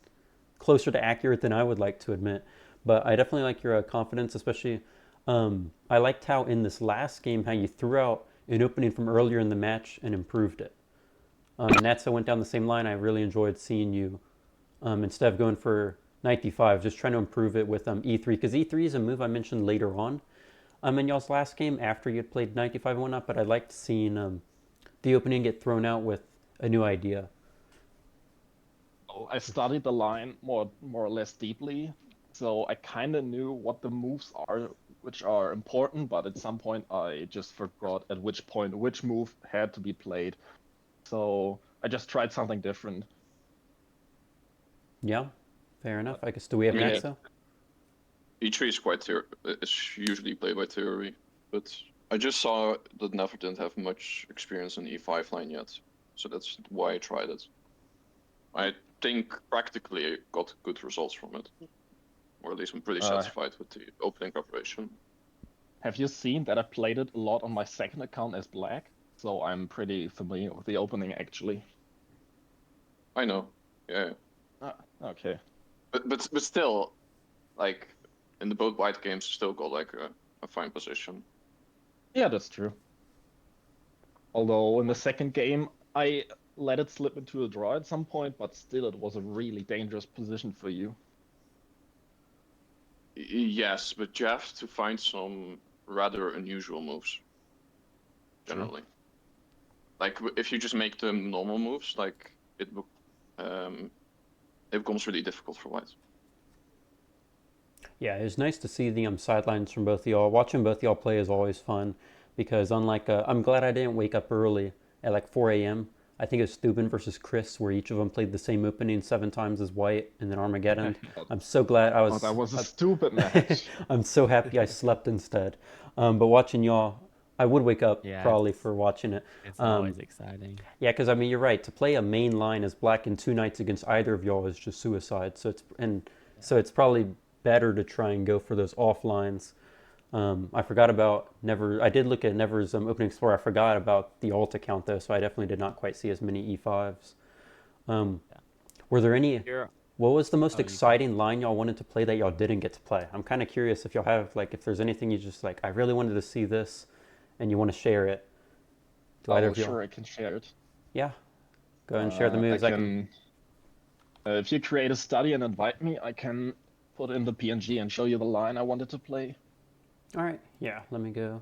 closer to accurate than I would like to admit. But I definitely like your confidence, especially I liked how in this last game, how you threw out an opening from earlier in the match and improved it. And Natso went down the same line. I really enjoyed seeing you instead of going for knight d5, just trying to improve it with e3 because e3 is a move I mentioned later on in y'all's last game after you had played knight d5 and whatnot. But I liked seeing the opening get thrown out with a new idea. I studied the line more or less deeply, so I kind of knew what the moves are, which are important. But at some point, I just forgot at which point which move had to be played. So I just tried something different. Yeah, fair enough. I guess do we have Yeah. Natso? E3 is it's usually played by theory, but I just saw that Never didn't have much experience in E5 line yet, so that's why I tried it. I think practically I got good results from it. or at least I'm pretty Uh, satisfied with the opening preparation. Have you seen that I played it a lot on my second account as black? So I'm pretty familiar with the opening actually. I know, yeah, Ah, okay. but still, like in the both white games, still got like a fine position. Yeah, that's true. Although in the second game, I let it slip into a draw at some point, but still it was a really dangerous position for you. Yes, but you have to find some rather unusual moves. Generally, like if you just make them normal moves, like it becomes really difficult for white. Yeah, it's nice to see the sidelines from both of y'all. Watching both of y'all play is always fun because unlike I'm glad I didn't wake up early at like 4 a.m. I think it was Steuben versus Chris where each of them played the same opening 7 times as white and then Armageddon. I'm so glad Oh, that was a stupid match. I'm so happy I slept instead. But watching y'all, I would wake up Yeah, probably for watching it. It's always exciting. Yeah, because I mean you're right. To play a main line as black in 2 nights against either of y'all is just suicide. So it's probably better to try and go for those off lines. I forgot about Never. I did look at Never's opening score. I forgot about the alt account though, so I definitely did not quite see as many E5s. Were there any? You're, What was the most oh, you go. exciting line y'all wanted to play that y'all didn't get to play? I'm kind of curious if y'all have like if there's anything you just like I really wanted to see this, and you want to share it. Do either Oh, of y'all? sure, I can share it. Yeah, go ahead and share the I moves. can. If you create a study and invite me, I can put in the PNG and show you the line I wanted to play. All right. Yeah. Let me go.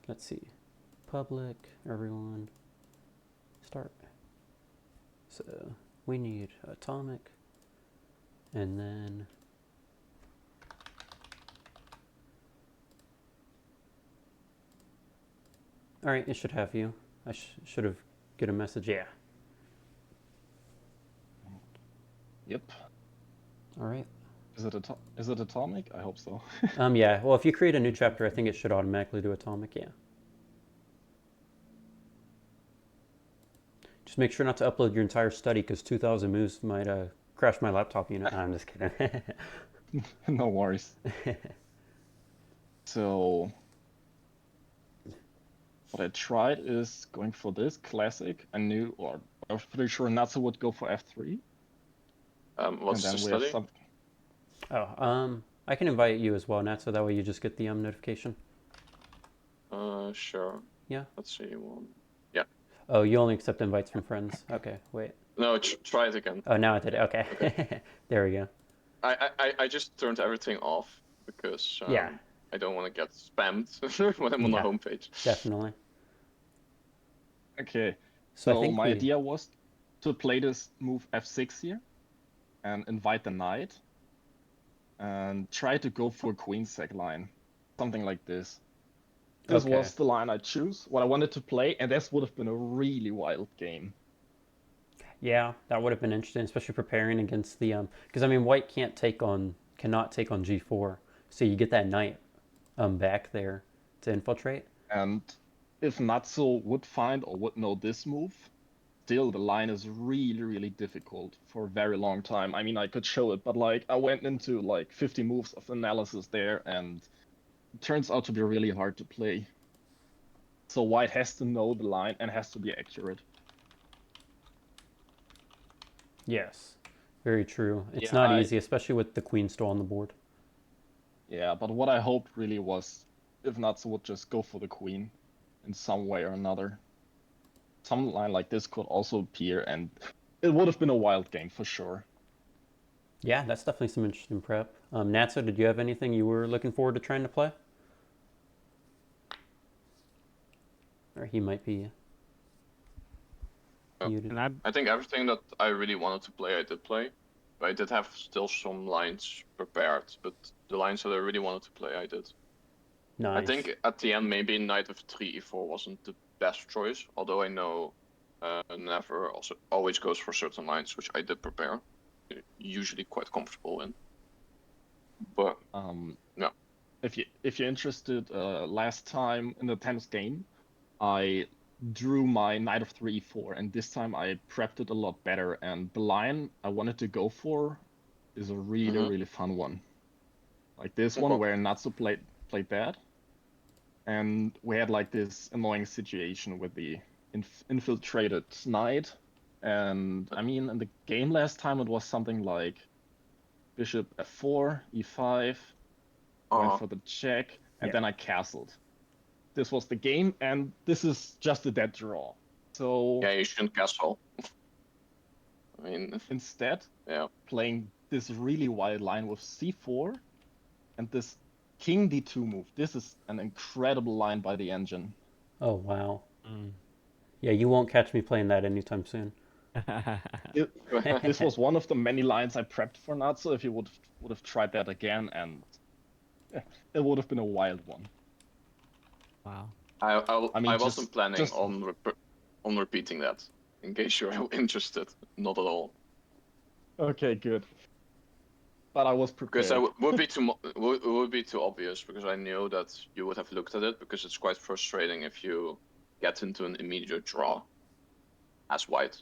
Let's see. Public. Everyone. Start. So we need atomic, and then all right. It should have you. I should have get a message. Yeah. Yep. All right. Is it atomic? I hope so. Yeah. Well, if you create a new chapter, I think it should automatically do atomic. Yeah. Just make sure not to upload your entire study because 2,000 moves might crash my laptop unit. No, I'm just kidding. No worries. So what I tried is going for this classic. I was pretty sure Natso would go for F3. What's And the then we have study? some. Oh, I can invite you as well, Nat, so that way you just get the notification. Sure. Yeah. Let's see one. Yeah. Oh, you only accept invites from friends. Okay, wait. No, try it again. Oh, now I did it. Okay. There we go. I just turned everything off because Yeah. I don't want to get spammed when I'm on the Yeah. homepage. Definitely. Okay. So I So think my idea was to play this move F6 here and invite the knight and try to go for a queen sec line. Something like this. This Okay. was the line I choose, what I wanted to play, and this would have been a really wild game. Yeah, that would have been interesting, especially preparing against the because I mean white cannot take on G4, so you get that knight back there to infiltrate. And if Natsu would find or would know this move, still the line is really, really difficult for a very long time. I mean, I could show it, but like I went into like 50 moves of analysis there, and it turns out to be really hard to play. So white has to know the line and has to be accurate. Yes, very true. It's Yeah, not easy, especially with the queen still on the board. Yeah, but what I hoped really was if Natsu would just go for the queen in some way or another. Some line like this could also appear, and it would have been a wild game for sure. Yeah, that's definitely some interesting prep. Natso, did you have anything you were looking forward to trying to play? Or he might be muted. And I think everything that I really wanted to play, I did play. But I did have still some lines prepared, but the lines that I really wanted to play, I did. Nice. I think at the end, maybe knight of 3 e4 wasn't the best choice, although I know Never also always goes for certain lines, which I did prepare. Usually quite comfortable in. But no. If you're interested, last time in the tennis game, I drew my knight of 3 e4, and this time I prepped it a lot better. And the line I wanted to go for is a really, Mhm. really fun one. Like this one Okay. where Natso played bad, and we had like this annoying situation with the infiltrated knight. And I mean, in the game last time, it was something like bishop f4, e5, went Uh-huh. for the check, and Yeah. then I castled. This was the game, and this is just a dead draw. So Yeah, you shouldn't castle. I mean, instead, yeah. playing this really wild line with c4 and this king d2 move. This is an incredible line by the engine. Oh wow. Mm. Yeah, you won't catch me playing that anytime soon. It, this was one of the many lines I prepped for Natsu. If you would have tried that again, and it would have been a wild one. Wow. I mean, I wasn't planning just on repeating that. In case you're interested, not at all. okay, good. But I was Because prepared. would be too obvious. Because I knew that you would have looked at it. Because it's quite frustrating if you get into an immediate draw as white.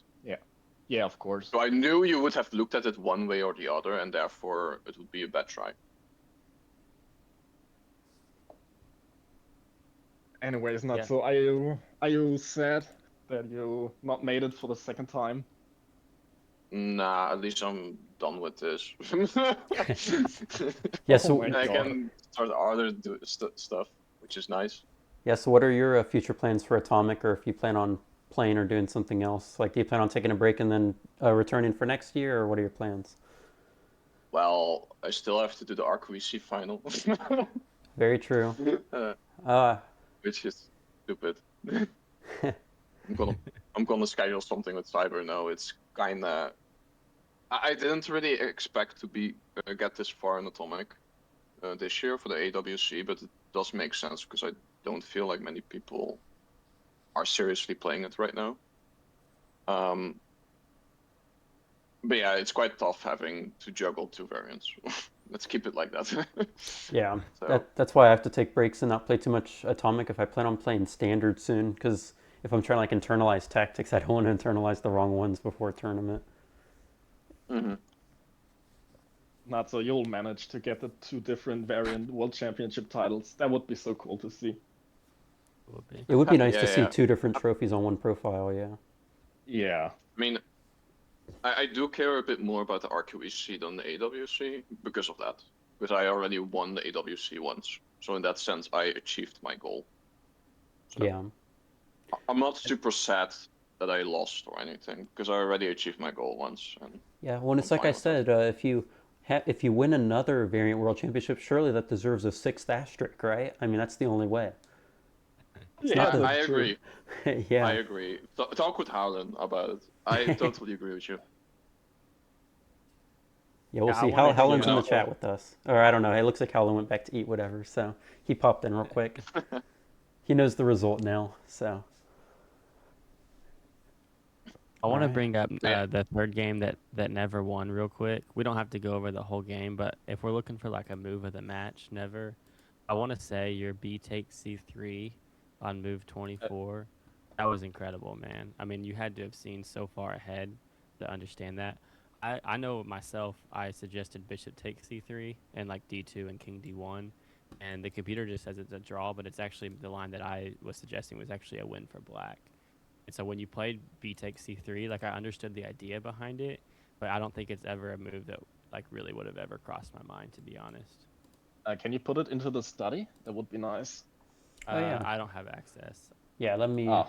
Yeah, of course. So I knew you would have looked at it one way or the other, and therefore it would be a bad try. Anyways, Yeah. Natsu, are you sad that you not made it for the second time? Nah, at least I'm done with this. Yeah. Oh So my I God. can start other stuff, which is nice. yeah. So what are your future plans for Atomic, or if you plan on playing or doing something else? Like, do you plan on taking a break and then returning for next year, or what are your plans? Well, I still have to do the AWC final, Very true. uh, Uh, which is stupid. I'm gonna I'm gonna schedule something with Cyber now. It's kinda. I didn't really expect to be get this far in Atomic this year for the AWC, but it does make sense because I don't feel like many people are seriously playing it right now. But yeah, it's quite tough having to juggle two variants. Let's keep it like that. yeah. So That's why I have to take breaks and not play too much Atomic if I plan on playing Standard soon. Because if I'm trying to like internalize tactics, I don't want to internalize the wrong ones before a tournament. mhm. Natsu, you'll manage to get the two different variant world championship titles. That would be so cool to see. Would be. It would be nice Yeah, to see yeah. two different trophies on one profile. Yeah. Yeah. I mean, I do care a bit more about the RQEC than the AWC because of that. Because I already won the AWC once. So in that sense, I achieved my goal. So Yeah. I'm not super sad that I lost or anything because I already achieved my goal once, and Yeah. Well, and I'm it's like I fine with it. said, if you win another variant world championship, surely that deserves a sixth asterisk, right? I mean, that's the only way. It's not Yeah, the I that's true. agree. I yeah. agree. Talk with Howland about it. I totally agree with you. Yeah, we'll Yeah, I see. want to But see. Howland's in the no. chat with us. Or I don't know. It looks like Howland went back to eat whatever, so he popped in real quick. He knows the result now, so. I want to Alright. bring up Yeah. the third game that Never won real quick. We don't have to go over the whole game, but if we're looking for like a move of the match, Never, I want to say your B takes C3 on move 24. That was incredible, man. I mean, you had to have seen so far ahead to understand that. I know myself, I suggested bishop takes C3 and like D2 and king D1, and the computer just says it's a draw, but it's actually the line that I was suggesting was actually a win for black. And so when you played B takes C3, like I understood the idea behind it, but I don't think it's ever a move that like really would have ever crossed my mind, to be honest. Can you put it into the study? That would be nice. Oh, yeah. I don't have access. Yeah, let me. Ah,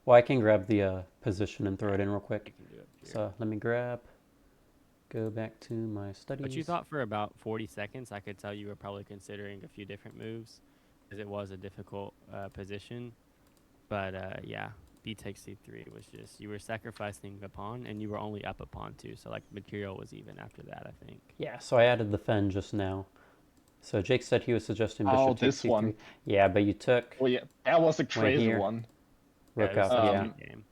Well, I can grab the position and throw it in real I quick. can do it here. So let me go back to my studies. But you thought for about 40 seconds, I could tell you were probably considering a few different moves, because it was a difficult position. But yeah, B takes C3 was just, you were sacrificing a pawn, and you were only up a pawn too. So like material was even after that, I think. Yeah, so I added the fen just now. So Jake said he was suggesting oh, bishop takes this c3. one. Yeah, but you took Oh yeah, that was a went crazy here, one. Yeah, rook it was up. such a Yeah, good game.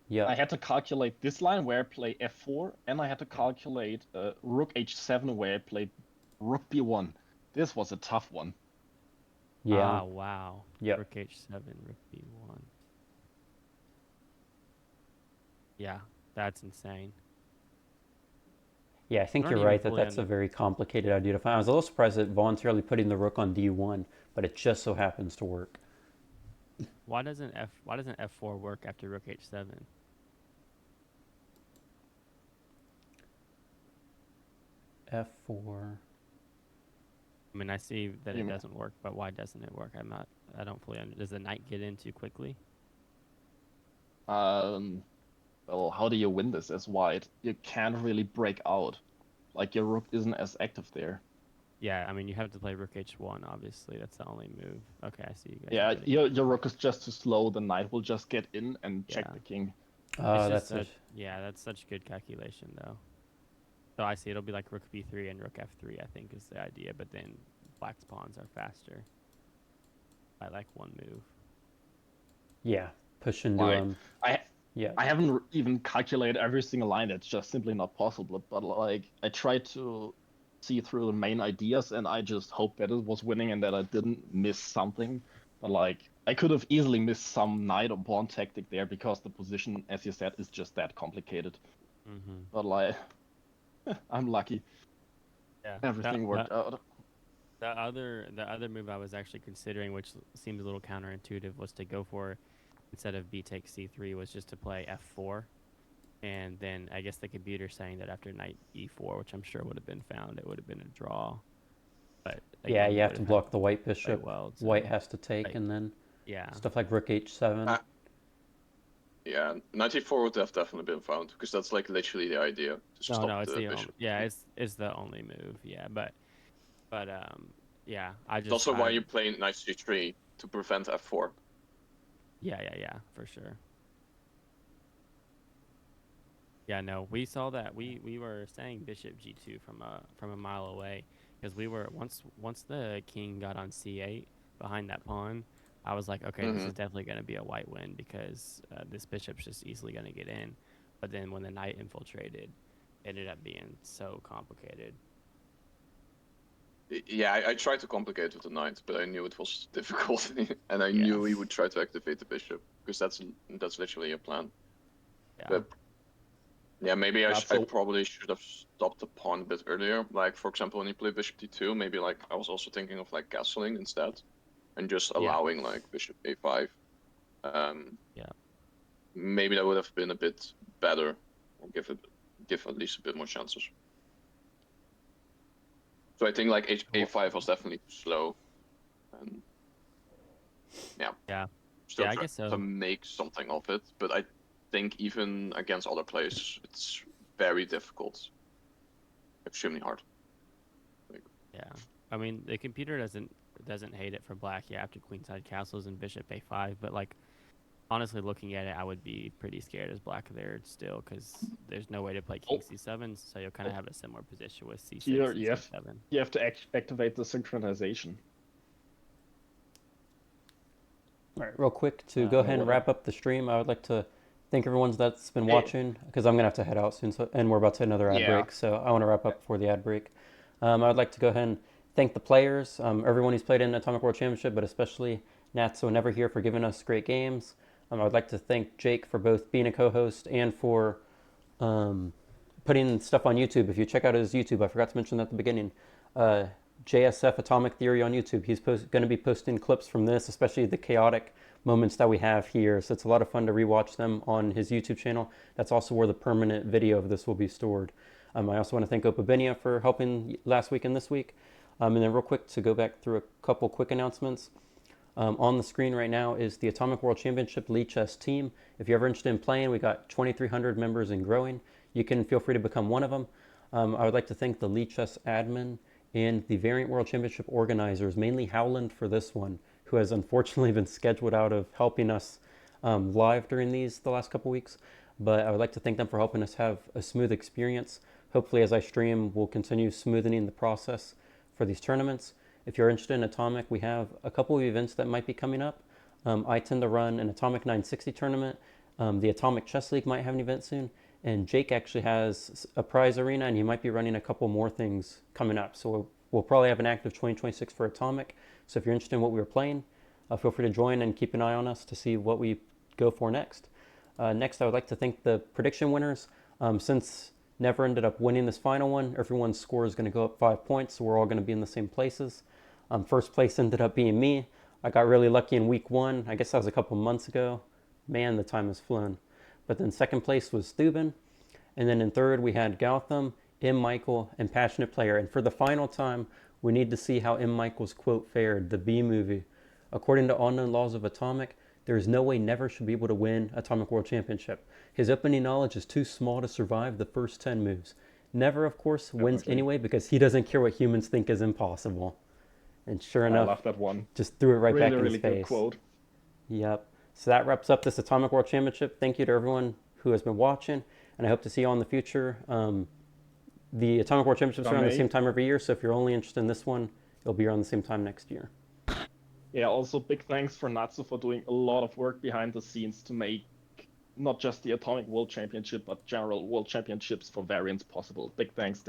yeah. I had to calculate this line where I play f4, and I had to calculate rook h7 where I played rook b1. This was a tough one. Yeah. Ah, wow. Yep. Rook H7, Rook B1. Yeah, that's insane. Yeah, I I think don't you're even right that fully that's a very complicated idea to find. I was a little surprised at voluntarily putting the rook on d1, but it just so happens to work. why doesn't f4 work after rook h7? f4. I mean, I see that You it mean- doesn't work, but why doesn't it work? I don't fully does the knight get in too quickly? Um, well, how do you win this as white? You can't really break out. Like your rook isn't as active there. Yeah, I mean, you have to play rook h1, obviously. That's the only move. Okay, I see you guys are Yeah, putting your rook is just too slow. The knight will just get in and check Yeah. the king. It's just That's it. yeah, that's such good calculation though. So I see it'll be like rook b3 and rook f3, I think is the idea, but then black's pawns are faster by like one move. Yeah, push into Like, I yeah. I haven't even calculated every single line. That's just simply not possible. But like, I tried to see through the main ideas, and I just hoped that it was winning and that I didn't miss something. But like, I could have easily missed some knight or pawn tactic there because the position, as you said, is just that complicated. Mm-hmm. But like, I'm lucky. Yeah. Everything worked out. The other move I was actually considering, which seems a little counterintuitive, was to go for, instead of b takes c3, was just to play f4. And then I guess the computer's saying that after knight e4, which I'm sure would have been found, it would have been a draw. But Yeah, again, you have to block the white bishop. well White has to take, like, and then yeah. stuff like rook h7. Yeah, 94 would have definitely been found because that's like literally the idea to stop It's the the only, bishop. yeah, it's the only move. Yeah, but yeah, I It's just also why you play knight c3 to prevent f4. yeah, for sure. Yeah, no, we saw that. We were saying bishop g2 from a mile away because we were once the king got on c8 behind that pawn. I was like, okay, this is definitely going to be a white win because this bishop's just easily going to get in. But then when the knight infiltrated, it ended up being so complicated. Yeah, I tried to complicate it with the knight, but I knew it was difficult, and I knew he would try to activate the bishop because that's literally a plan. Yeah. But yeah, maybe I Natso- probably should have stopped the pawn a bit earlier. Like for example, when he played bishop d2, maybe like I was also thinking of like castling instead, and just allowing like bishop a5. Yeah. Maybe that would have been a bit better, or give at least a bit more chances. So I think like a5 was definitely too slow, and Yeah. still I try guess so. to make something of it. But I think even against other players, it's very difficult, extremely hard. Yeah. I mean, the computer doesn't hate it for black. Yeah, after queenside castles and bishop a5, but like honestly, looking at it, I would be pretty scared as black there still because there's no way to play king c7, so you'll kind of have a similar position with c6 Here, and you have c7. you have to activate the synchronization. All right, real quick to go ahead and wrap up the stream, I would like to thank everyone that's been watching because I'm gonna have to head out soon, and we're about to hit another ad break, so I want to wrap up before the ad break. I would like to go ahead and thank the players, everyone who's played in Atomic World Championship, but especially Natso and Never here for giving us great games. I would like to thank Jake for both being a co-host and for putting stuff on YouTube. If you check out his YouTube, I forgot to mention that at the beginning. JSF Atomic Theory on YouTube. He's going to be posting clips from this, especially the chaotic moments that we have here. So it's a lot of fun to rewatch them on his YouTube channel. That's also where the permanent video of this will be stored. I also want to thank Opabinia for helping last week and this week. And then real quick to go back through a couple quick announcements. On the screen right now is the Atomic World Championship Lead Chess team. If you're ever interested in playing, we got 2,300 members and growing. You can feel free to become one of them. I would like to thank the Lead Chess admin and the Variant World Championship organizers, mainly Howland for this one, who has unfortunately been scheduled out of helping us live during the last couple weeks. But I would like to thank them for helping us have a smooth experience. Hopefully, as I stream, we'll continue smoothening the process for these tournaments. If you're interested in Atomic, we have a couple of events that might be coming up. I tend to run an Atomic 960 tournament. The Atomic Chess League might have an event soon. And Jake actually has a prize arena, and he might be running a couple more things coming up. So we'll probably have an active 2026 for Atomic. So if you're interested in what we were playing, feel free to join and keep an eye on us to see what we go for next. Next, I would like to thank the prediction winners. Since Never ended up winning this final one. Everyone's score is going to go up 5 points, so we're all going to be in the same places. First place ended up being me. I got really lucky in week 1. I guess that was a couple months ago. Man, the time has flown. But then second place was Thuban. And then in third, we had Gautam, M. Michael, and Passionate Player. And for the final time, we need to see how M. Michael's quote fared, the B movie. According to Unknown Laws of Atomic, there is no way Never should be able to win Atomic World Championship. His opening knowledge is too small to survive the first 10 moves. Never, of course, wins anyway because he doesn't care what humans think is impossible. And sure enough, I love that one. Just threw it right Really, back in really his good face. quote. Yep. So that wraps up this Atomic World Championship. Thank you to everyone who has been watching, and I hope to see you all in the future. The Atomic World Championships are around the same time every year, so if you're only interested in this one, it'll be around the same time next year. Yeah, also big thanks for Natso for doing a lot of work behind the scenes to make not just the Atomic World Championship, but general World Championships for variants possible. Big thanks.